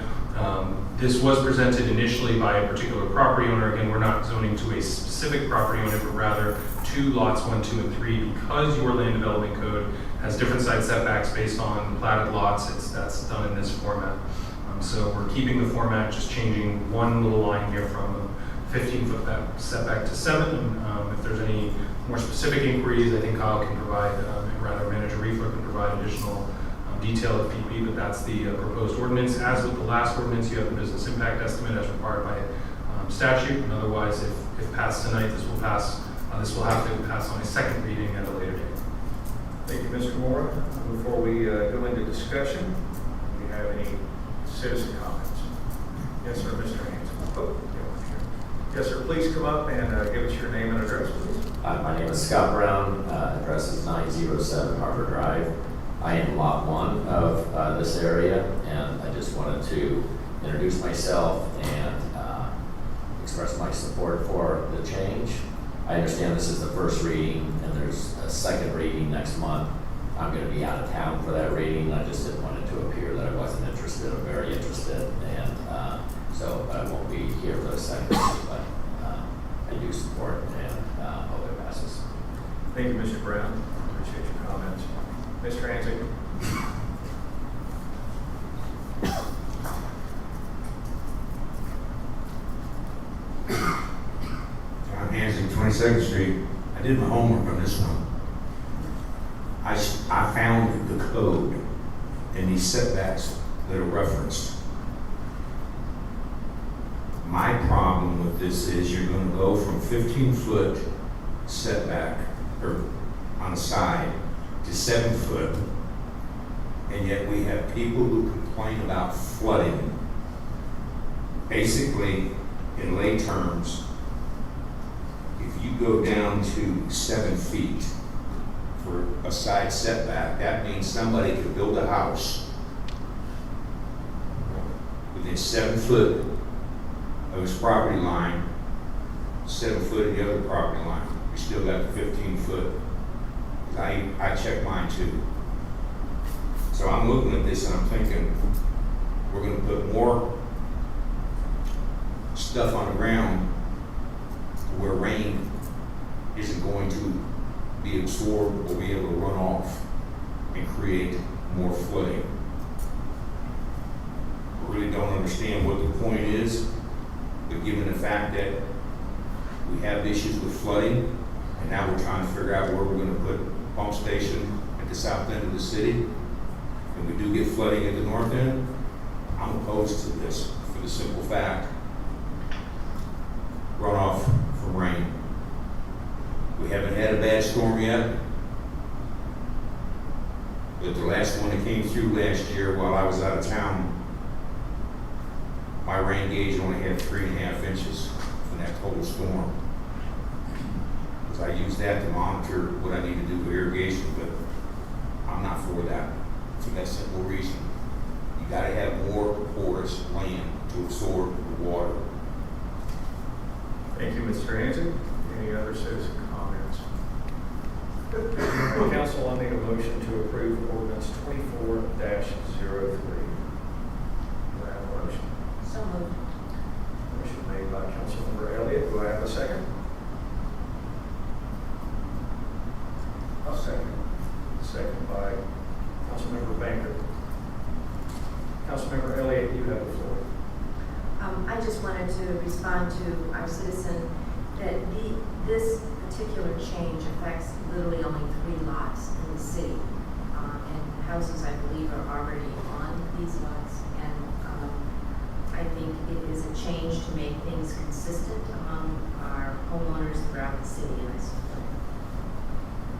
This was presented initially by a particular property owner. Again, we're not zoning to a specific property owner, but rather to lots 1, 2, and 3, because your land development code has different side setbacks based on platted lots. That's done in this format. So we're keeping the format, just changing one little line here from 15-foot setback to 7. If there's any more specific inquiries, I think Kyle can provide, rather Manager Riefler can provide additional detail if need be, but that's the proposed ordinance. As with the last ordinance, you have the business impact estimate as required by statute, and otherwise, if passed tonight, this will pass. This will have to pass on a second reading at a later date. Thank you, Mr. Moore. Before we go into discussion, do we have any citizen comments? Yes, sir, Mr. Haynes. Oh, yeah, yes, sir. Please come up and give us your name and address, please. My name is Scott Brown. Address is 907 Harbor Drive. I am Lot 1 of this area, and I just wanted to introduce myself and express my support for the change. I understand this is the first reading, and there's a second reading next month. I'm going to be out of town for that reading. I just didn't want it to appear that I wasn't interested. I'm very interested, and so I won't be here for the second reading, but I do support and hope it passes. Thank you, Mr. Brown. Appreciate your comments. Mr. Hansick? John Hansick, 22nd Street. I did my homework on this one. I found the code and these setbacks that are referenced. My problem with this is you're going to go from 15-foot setback or on the side to 7 foot, and yet we have people who complain about flooding. Basically, in lay terms, if you go down to 7 feet for a side setback, that means somebody could build a house within 7 foot of his property line, 7 foot of the other property line. We still got 15 foot. I checked mine too. So I'm looking at this and I'm thinking, we're going to put more stuff on the ground where rain isn't going to be absorbed or be able to run off and create more flooding. I really don't understand what the point is, but given the fact that we have issues with flooding, and now we're trying to figure out where we're going to put a pump station at the south end of the city, and we do get flooding at the north end, I'm opposed to this for the simple fact, runoff from rain. We haven't had a bad storm yet, but the last one that came through last year while I was out of town, my rain gauge only had 3.5 inches from that total storm. Because I use that to monitor what I need to do with irrigation, but I'm not for that for that simple reason. You gotta have more porous land to absorb the water. Thank you, Mr. Hansick. Any other citizen comments? Council, I need a motion to approve ordinance 24-03. Do I have a motion? So moved. Motion made by Councilmember Elliott. Do I have a second? I'll second. Second by Councilmember Banker. Councilmember Elliott, you have the floor. I just wanted to respond to our citizen that this particular change affects literally only 3 lots in the city. And houses, I believe, are already on these lots. And I think it is a change to make things consistent among our homeowners throughout the city, and I support it.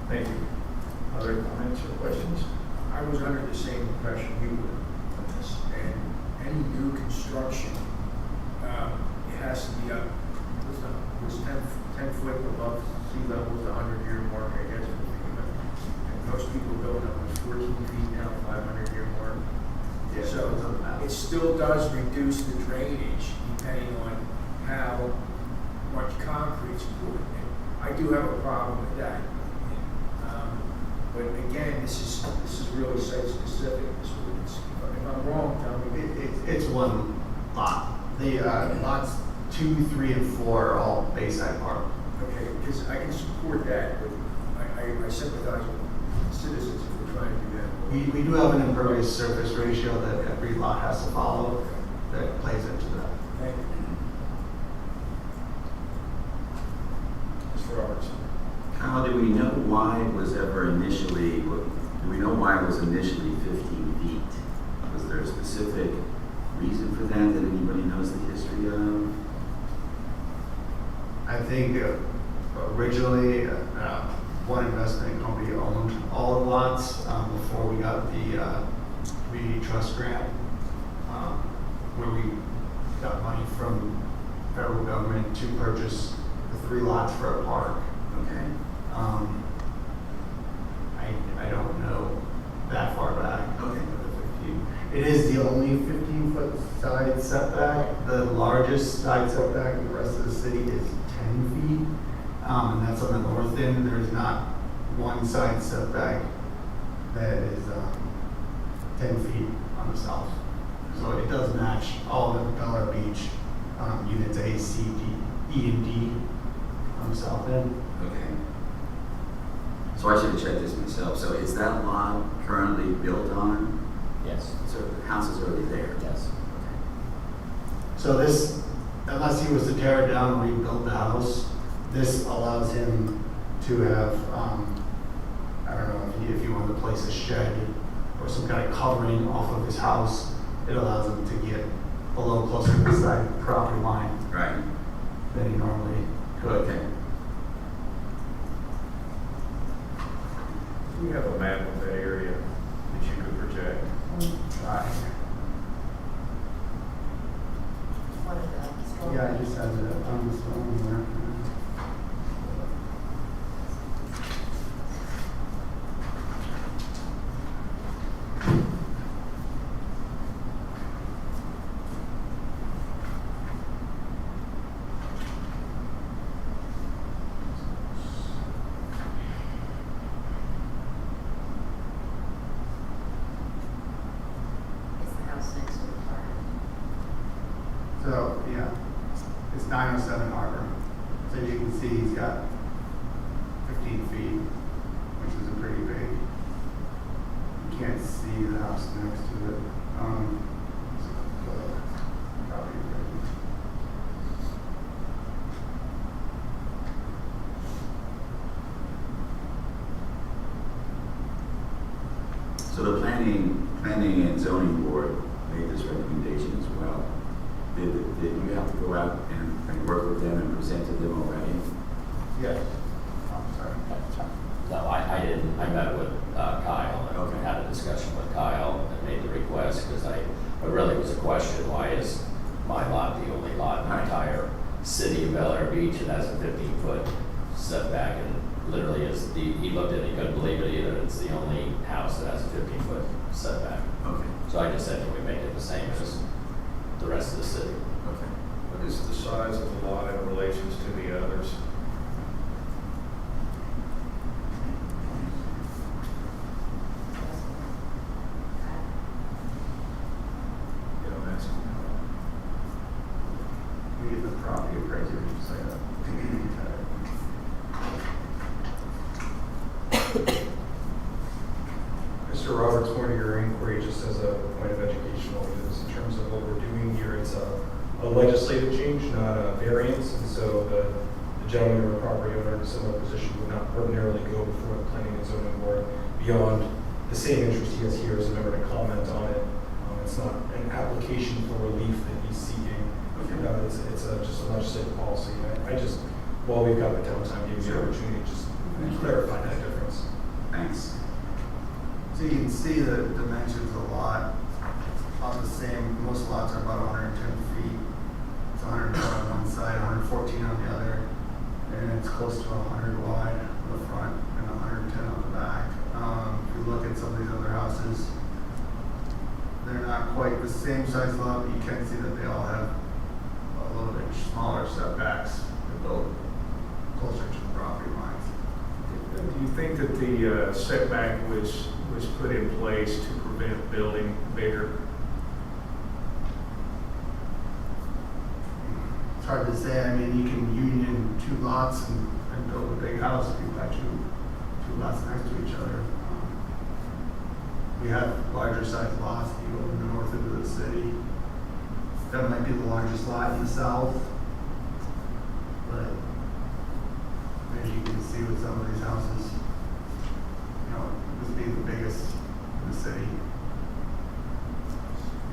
Thank you. Other comments or questions? I was under the same impression you were on this, and any new construction, it has to be up, was 10 foot above sea level, the 100-year mark, I guess, for FEMA. And most people building up was 14 feet now, 500-year mark. Yeah, So it's on the map. it still does reduce the drainage depending on how much concrete's poured. And I do have a problem with that. But again, this is really site specific. If I'm wrong, tell me. It's one lot. The lots 2, 3, and 4 are all Bayside Park. Okay, because I can support that, but I sympathize with citizens if we're trying to do that. We do have an impervious surface ratio that every lot has to follow that plays into that. Thank you. Mr. Robertson. Kyle, do we know why it was ever initially, do we know why it was initially 15 feet? Was there a specific reason for that anybody knows the history of? I think originally one investment company owned all the lots before we got the community trust grant, where we got money from federal government to purchase the 3 lots for a park. Okay. I don't know that far back. Okay. It is the only 15-foot side setback. The largest side setback in the rest of the city is 10 feet, and that's on the north end. There's not one side setback that is 10 feet on the south. So it does match all of the Bel Air Beach units A, C, D, E, and D on the south end. Okay. So I should have checked this myself. So is that lot currently built on? Yes. So the house is already there? Yes. So this, unless he was to tear it down and rebuild the house, this allows him to have, I don't know, if you wanted to place a shed or some kind of covering off of his house, it allows him to get a little closer to the side property line Right. than he normally could. Okay. Do you have a map of that area that you could project? Right. One of the strong. Yeah, I just have it on this phone there. It's the house next to the park. So, yeah, it's 907 Harbor. So you can see he's got 15 feet, which is a pretty big. You can't see the house next to it. Probably So the planning and zoning board made this recommendation as well. Did you have to go out and work with them and present to them already? Yes. I'm sorry. No, I didn't. I met with Kyle and Okay. had a discussion with Kyle and made the request because it really was a question, why is my lot the only lot in the entire city of Bel Air Beach that has a 15-foot setback? And literally, he looked at it, he couldn't believe it either. It's the only house that has a 15-foot setback. Okay. So I just said, can we make it the same as the rest of the city? Okay. What is the size of the lot in relations to the others? You know, that's, We get the property appraiser to say that. Mr. Roberts, more to your inquiry, just as a point of educational, because in terms of what we're doing here, it's a legislative change, not a variance, and so the gentleman or property owner in a similar position would not ordinarily go before the planning and zoning board beyond the same interest he has here as a member to comment on it. It's not an application for relief that he's seeking. It's just a legislative policy. I just, while we've got the downtime, give you the opportunity to just clarify that difference. Thanks. So you can see the dimensions of the lot on the same, most lots are about 110 feet. It's 110 on one side, 114 on the other, and it's close to 100 wide on the front and 110 on the back. If you look at some of these other houses, they're not quite the same size lot, but you can see that they all have a little bit smaller setbacks. They're built closer to the property lines. do you think that the setback was put in place to prevent building bigger? It's hard to say. I mean, you can union two lots and build a big house if you've got two lots next to each other. We have larger sized lots if you go in the north into the city. That might be the largest lot in the south. But as you can see with some of these houses, you know, this being the biggest in the city.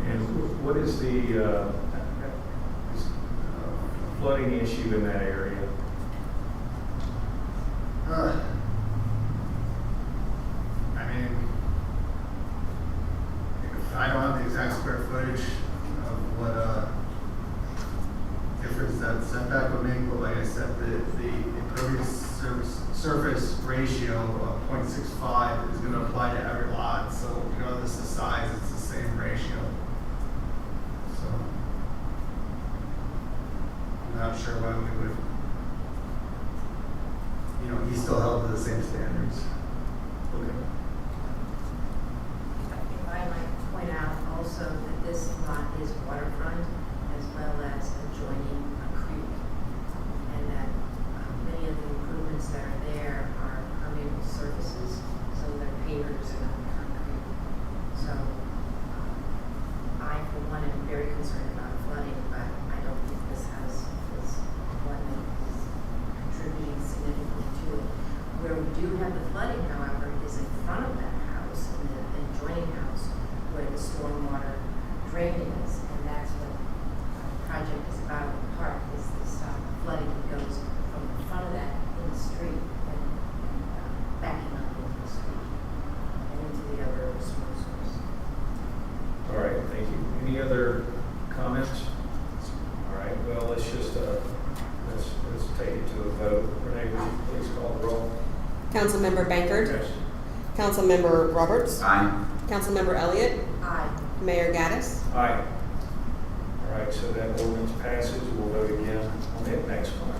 And what is the flooding issue in that area? I mean, I don't have the exact square footage of what difference that setback would make, but like I said, the impervious surface ratio of 0.65 is going to apply to every lot. So regardless of size, it's the same ratio. So I'm not sure why we would, you know, he still held to the same standards. Okay. If I might point out also that this lot is waterfront as well as adjoining a creek, and that many of the improvements that are there are permeable surface Councilmember Bankert. Yes. Councilmember Roberts. Aye. Councilmember Elliott. Aye. Mayor Gaddis. Aye. All right, so that ordinance passes. We'll vote again on it next month.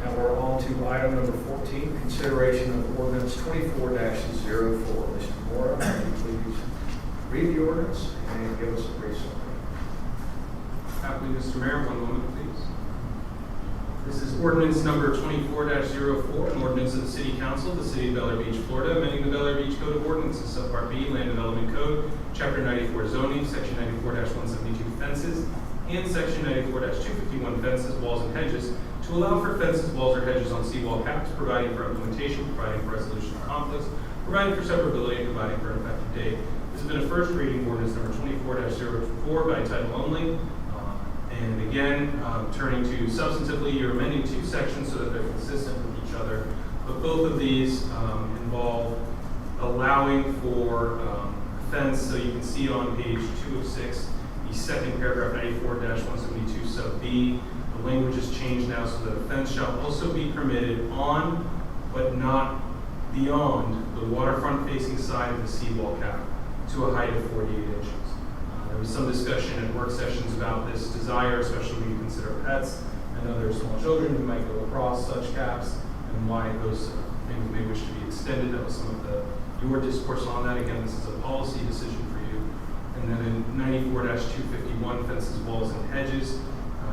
Now we're on to item number 14, consideration of ordinance 24-04. Mr. Mora, will you please read the ordinance and give us a brief summary? Happily, Mr. Mayor, one moment, please. This is ordinance number 24-04, an ordinance of the City Council of the City of Bel Air Beach, Florida, amending the Bel Air Beach Code of Ordinances, Subpart B, Land Development Code, Chapter 94 Zoning, Section 94-172 Fences, and Section 94-251 Fences, Walls, and Hedges, to allow for fences, walls, or hedges on seawall caps, providing for implementation, providing for resolution of conflicts, providing for severability, and providing for an effective date. This has been a first reading ordinance number 24-04 by title only. And again, turning to substantively, you're amending two sections so that they're consistent with each other. But both of these involve allowing for fence. So you can see on page 2 of 6, the second paragraph, 94-172 sub B. The language has changed now so that a fence shall also be permitted on, but not beyond, the waterfront facing side of the seawall cap to a height of 48 inches. There was some discussion at work sessions about this desire, especially when you consider pets and other small children who might go across such caps, and why those things may wish to be extended. That was some of your discourse on that. Again, this is a policy decision for you. And then in 94-251, fences, walls, and hedges,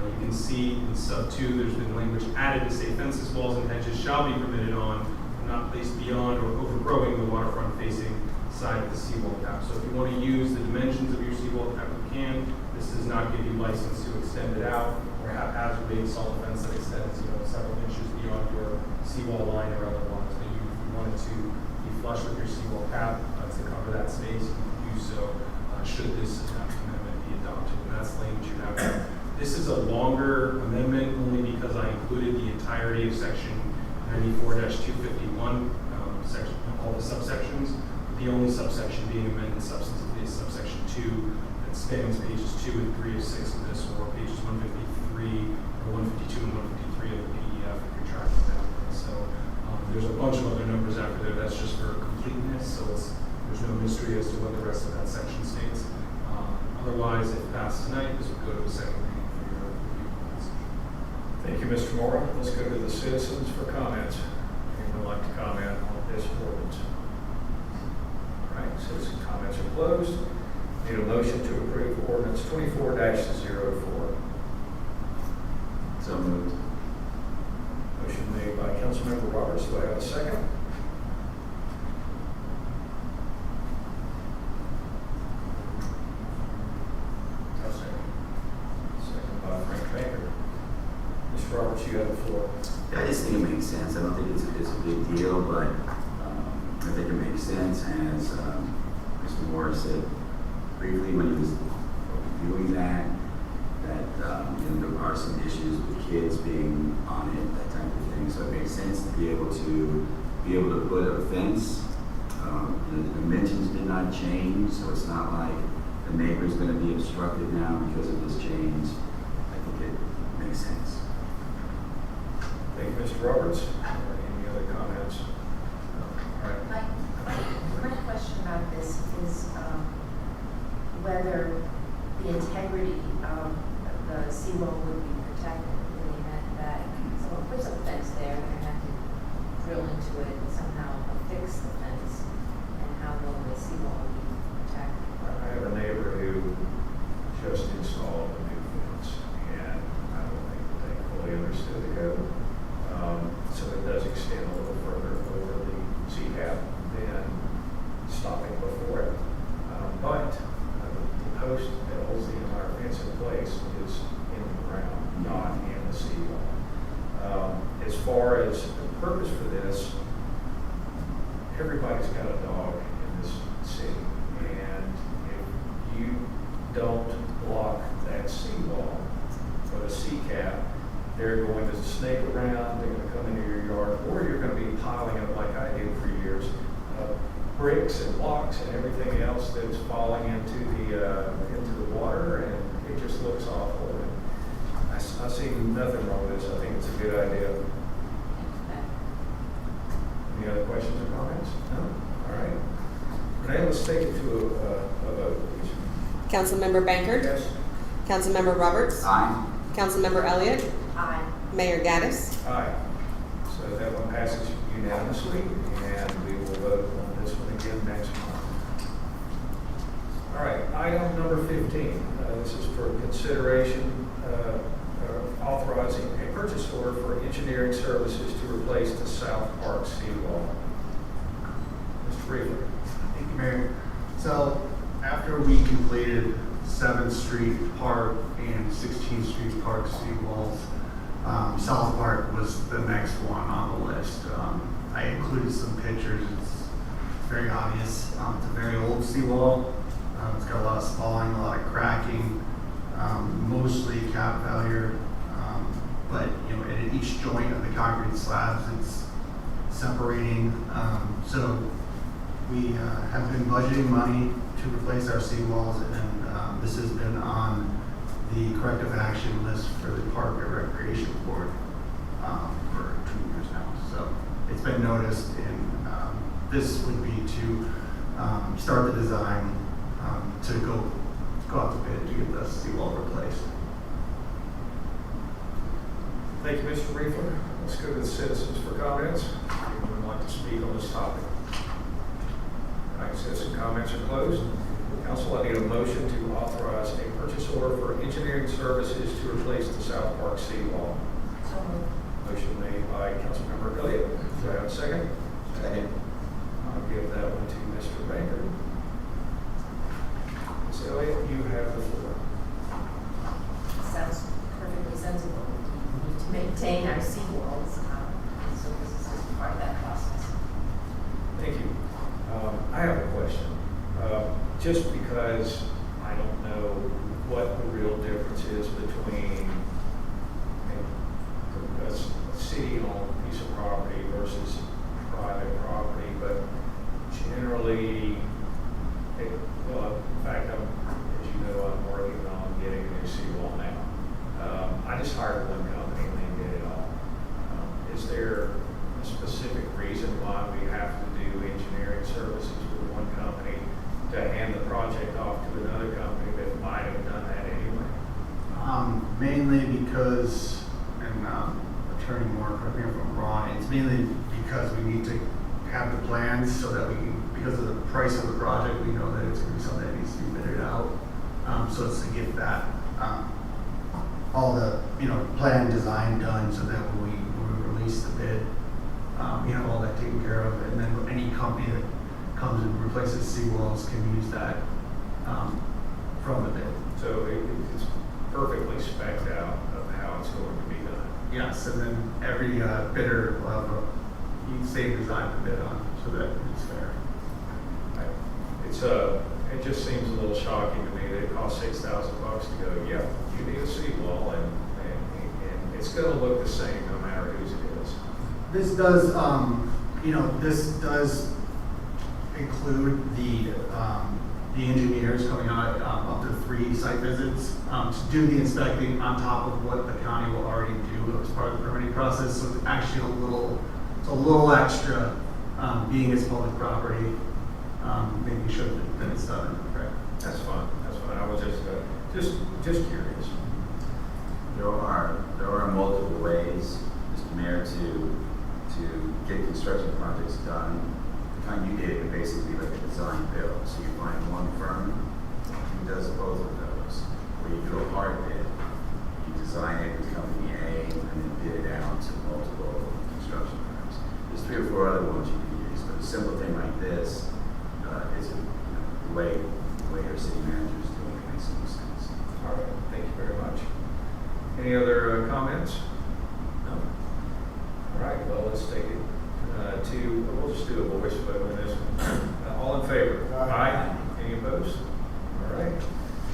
you can see in sub 2, there's been language added to say fences, walls, and hedges shall be permitted on, not placed beyond or overgrowing the waterfront facing side of the seawall cap. So if you want to use the dimensions of your seawall cap, you can. This does not give you license to extend it out or haphazardly install a fence that extends, several inches beyond your seawall line or otherwise. But if you wanted to be flush with your seawall cap to cover that space, you can do so should this amendment be adopted. And that's the language you have there. This is a longer amendment only because I included the entirety of section 94-251, section, all the subsections. The only subsection being amended substantively is subsection 2 that spans pages 2 and 3 of 6 of this, or pages 153 or 152 and 153 of the PDF if you're tracking that. So there's a bunch of other numbers after there. That's just for completeness, so there's no mystery as to what the rest of that section states. Otherwise, if passed tonight, this would go to the second reading for your review. Thank you, Mr. Mora. Let's go to the citizens for comments. Anyone like to comment on this ordinance? All right, citizen comments are closed. Need a motion to approve ordinance 24-04. So moved. Motion made by Councilmember Roberts. Do I have a second? Second by Frank Baker. Mr. Roberts, you have the floor. Yeah, I just think it makes sense. I don't think it's a big deal, but I think it makes sense. As Mr. Moore said briefly when he was reviewing that there are some issues with kids being on it, that type of thing. So it makes sense to be able to put a fence. The dimensions did not change, so it's not like the neighbor's going to be obstructed now because of this change. I think it makes sense. Thank you, Mr. Roberts. Any other comments? All right. My question about this is whether the integrity of the seawall would be protected in the event that someone puts a fence there, they're going to have to drill into it and somehow affix the fence, and how will the seawall be protected? I have a neighbor who just installed a new fence, and I don't think that they fully understood the code. So it does extend a little further over the C-cap than stopping before it. But the post that holds the entire fence in place is in the ground, not in the seawall. As far as the purpose for this, everybody's got a dog in this city, and if you don't block that seawall or the C-cap, they're going to snake around, they're going to come into your yard, or you're going to be piling up like I did for years, bricks and blocks and everything else that's falling into the water, and it just looks awful. And I see nothing wrong with this. I think it's a good idea. Any other questions or comments? No? All right. Renee, let's take it to a vote, please. Councilmember Bankert. Yes. Councilmember Roberts. Aye. Councilmember Elliott. Aye. Mayor Gaddis. Aye. So that one passes unanimously, and we will vote on this one again next month. All right, item number 15. This is for consideration authorizing a purchase order for engineering services to replace the South Park seawall. Mr. Reaver. Thank you, Mayor. So after we completed 7th Street Park and 16th Street Park seawalls, South Park was the next one on the list. I included some pictures. It's very obvious. It's a very old seawall. It's got a lot of spalling, a lot of cracking, mostly cap failure. But you know, at each joint of the concrete slabs, it's separating. So we have been budgeting money to replace our seawalls, and this has been on the corrective action list for the Park and Recreation Board for 2 years now. So it's been noticed, and this would be to start the design to go out to bid to get the seawall replaced. Thank you, Mr. Reaver. Let's go to the citizens for comments. Anyone want to speak on this topic? All right, citizen comments are closed. Council, I need a motion to authorize a purchase order for engineering services to replace the South Park seawall. So moved. Motion made by Councilmember Elliott. Do I have a second? Second. I'll give that one to Mr. Baker. Ms. Elliott, you have the floor. Sounds perfectly sensible. We need to maintain our seawalls, so this is part of that process. Thank you. I have a question. Just because I don't know what the real difference is between a city-owned piece of property versus private property, but generally, in fact, as you know, I'm working on getting a new seawall now. I just hired one company and they did it all. Is there a specific reason why we have to do engineering services with one company to hand the project off to another company that might have done that anyway? Mainly because, and Attorney Moore, correct me if I'm wrong, it's mainly because we need to have the plans so that we can, because of the price of the project, we know that it's going to be something that needs to be bidded out. So it's to get that, all the, plan design done so that when we release the bid, we have all that taken care of. And then any company that comes and replaces seawalls can use that from the bid. So it's perfectly spec'd out of how it's going to be done. Yes, and then every bidder will have a same design to bid on so that it's fair. It just seems a little shocking to me that it costs $6,000 to go, yeah, you need a seawall, and it's going to look the same no matter whose it is. This does, this does include the engineers coming out up to 3 site visits to do the inspecting on top of what the county will already do as part of the permitting process. So it's actually a little extra, being it's public property, making sure that it's done correct. That's fine. That's fine. I was just curious. There are multiple ways, Mr. Mayor, to get construction projects done. The kind you did, it basically like a design build. So you find one firm who does both of those, where you do a hard bid. You design it with company A and then bid it out to multiple construction firms. There's 3 or 4 other ones you can use, but a simple thing like this is the way your city manager is doing it makes some sense. All right. Thank you very much. Any other comments? No. All right. Well, let's take it we'll just do a voice vote on this one. All in favor? Aye. Any opposed? All right.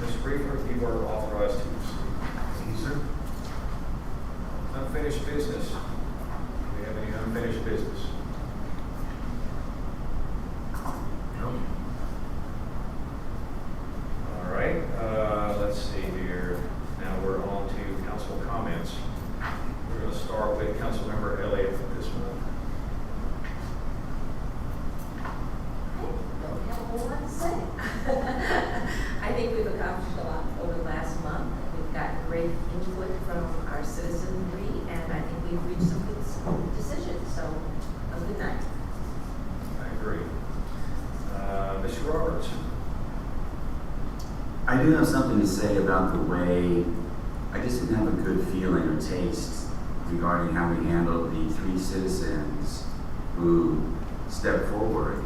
Ms. Reaver, you are authorized to proceed. Thank you, sir. Unfinished business. Do we have any unfinished business? No. All right. Let's see here. Now we're on to council comments. We're going to start with Councilmember Elliott for this one. we've reached some good decisions, so have a good night. I agree. Mr. Roberts? I do have something to say about the way, I just didn't have a good feeling or taste regarding how we handled the 3 citizens who stepped forward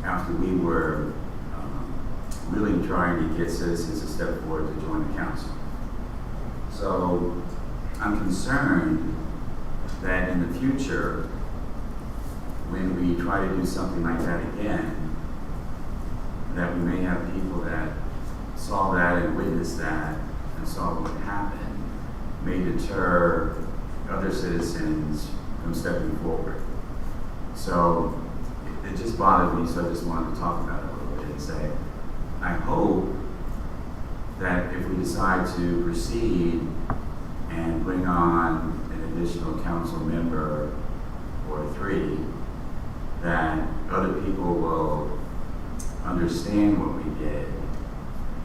after we were really trying to get citizens to step forward to join the council. So I'm concerned that in the future, when we try to do something like that again, that we may have people that saw that and witnessed that and saw what happened may deter other citizens from stepping forward. So it just bothered me, so I just wanted to talk about it a little bit and say, I hope that if we decide to proceed and bring on an additional council member or 3, that other people will understand what we did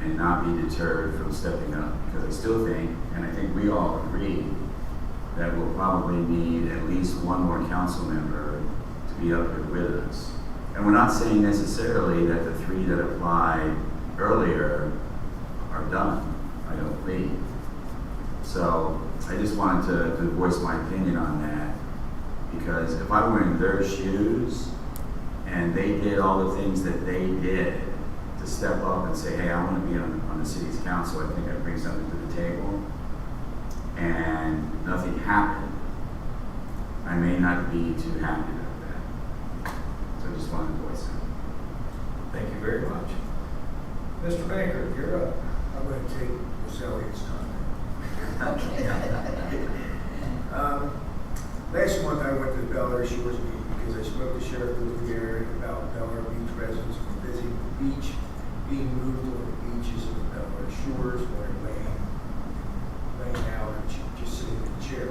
and not be deterred from stepping up. Because I still think, and I think we all agree, that we'll probably need at least 1 more council member to be up here with us. And we're not saying necessarily that the 3 that applied earlier are done, I don't believe. So I just wanted to voice my opinion on that, because if I were in their shoes and they did all the things that they did to step up and say, hey, I want to be on the city's council, I think I'd bring something to the table, and nothing happened, I may not be too happy about that. So I just wanted to voice that. Thank you very much. Mr. Baker, you're up. I'm going to take Ms. Elliott's time. Last month I went to the Bel Air Shores meeting because I spoke to Sheriff Olivier about Bel Air Beach residents from visiting the beach, being moved on the beaches of the Bel Air Shores, or laying out and just sitting in a chair.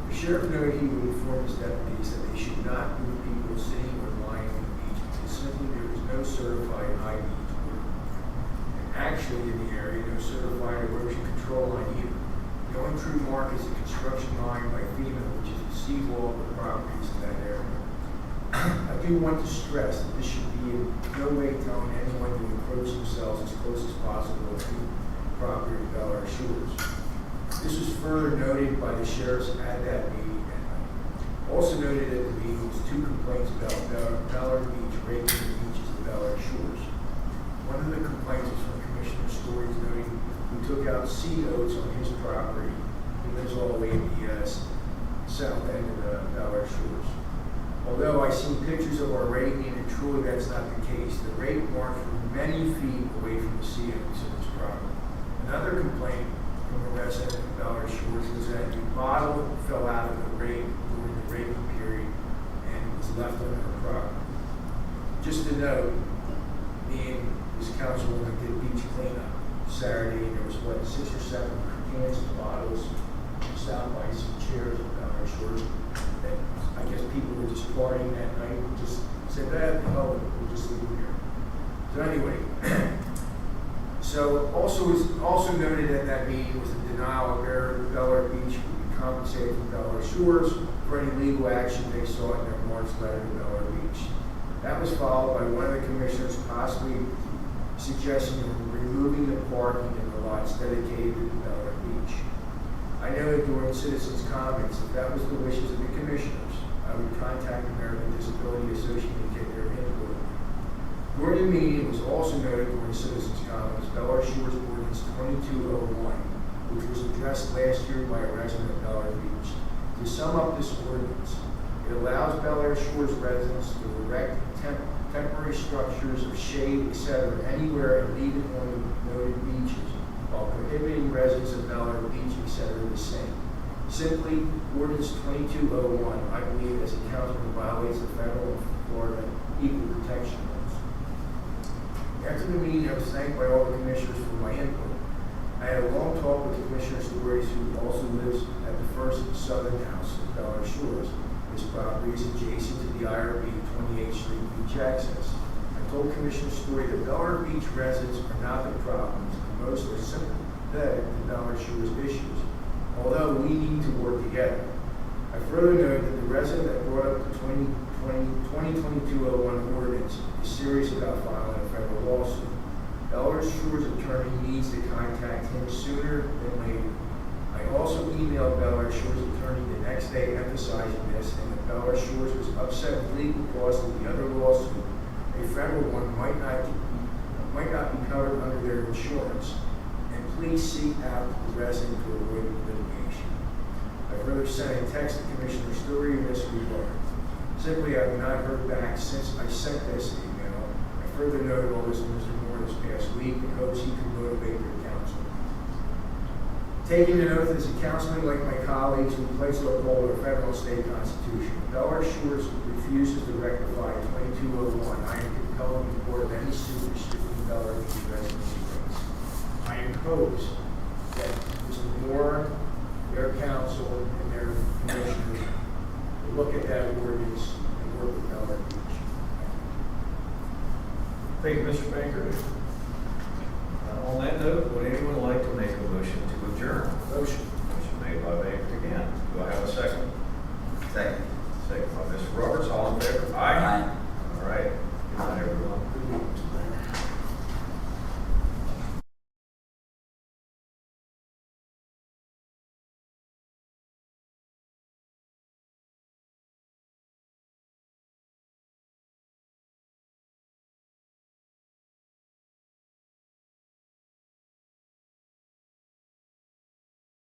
The sheriff noted he would inform his deputies that they should not move people sitting or lying on the beach because simply there is no certified ID to work. And actually in the area, no certified erosion control line either. The only true mark is the construction line by FEMA, which is the seawall of the properties in that area. I do want to stress that this should be in no way telling anyone to approach themselves as close as possible to the property of Bel Air Shores. This was further noted by the sheriffs at that meeting that night. Also noted at the meeting was 2 complaints about Bel Air Beach raping the beaches of Bel Air Shores. One of the complaints was from Commissioner Stories noting who took out seed oats on his property. He lives all the way in the south end of the Bel Air Shores. Although I've seen pictures of our raping, and truly that's not the case. The rape marks were many feet away from the sea oats of his property. Another complaint from a resident of Bel Air Shores was that a bottle fell out of the rape during the raping period and was left on her property. Just to note, me and this councilwoman did beach cleanup Saturday, and there was 6 or 7 cans and bottles just out by some chairs at Bel Air Shores that I guess people were just partying that night and just said, hell, we'll just leave it here. So anyway, so also noted at that meeting was the denial of Bel Air Beach would be compensated from Bel Air Shores for any legal action they saw in their March letter to Bel Air Beach. That was followed by one of the commissioners possibly suggesting removing the parking in the lots dedicated to Bel Air Beach. I know that during citizens' comments, if that was the wishes of the commissioners, I would contact the American Disability Association and get their input. During the meeting, it was also noted during citizens' comments, Bel Air Shores Ordinance 2201, which was addressed last year by a resident of Bel Air Beach. To sum up this ordinance, it allows Bel Air Shores residents to erect temporary structures of shade, etc., anywhere and leave it on the noted beaches, while prohibiting residents of Bel Air Beach, etc., the same. Simply, Ordinance 2201, I believe, as a councilman, violates the federal and Florida equal protection laws. After the meeting, I was thanked by all the commissioners for my input. I had a long talk with Commissioner Stories, who also lives at the First Southern House at Bel Air Shores. This property is adjacent to the IRB 28th Street beach access. I told Commissioner Story that Bel Air Beach residents are not the problems, and most are sympathetic to Bel Air Shores issues, although we need to work together. I further note that the resident that brought up the 2022-01 ordinance is serious about filing a federal lawsuit. Bel Shores attorney needs to contact him sooner than later. I also emailed Bel Shores attorney the next day emphasizing this, and that Bel Shores was upset with legal costs of the other lawsuit. A federal one might not be covered under their insurance, and please seek out the resident to avoid litigation. I further sent a text to Commissioner Story in this regard. Simply, I have not heard back since I sent this email. I further noted all this to Mr. Moore this past week and hopes he can motivate their counsel. Taking an oath as a councilman like my colleagues, we place our call to the federal and state constitution. If Bel Shores refuses to rectify 2201, I am compelling the board of any suit restricting Bel Beach residency rights. I impose that Mr. Moore, their council, and their commissioners will look at that ordinance and work with Bel Beach. Thank you, Mr. Baker. On that note, would anyone like to make a motion to adjourn? Motion. Motion made by Baker again. Do I have a second? Second. Second by Mr. Roberts. All in favor? Aye.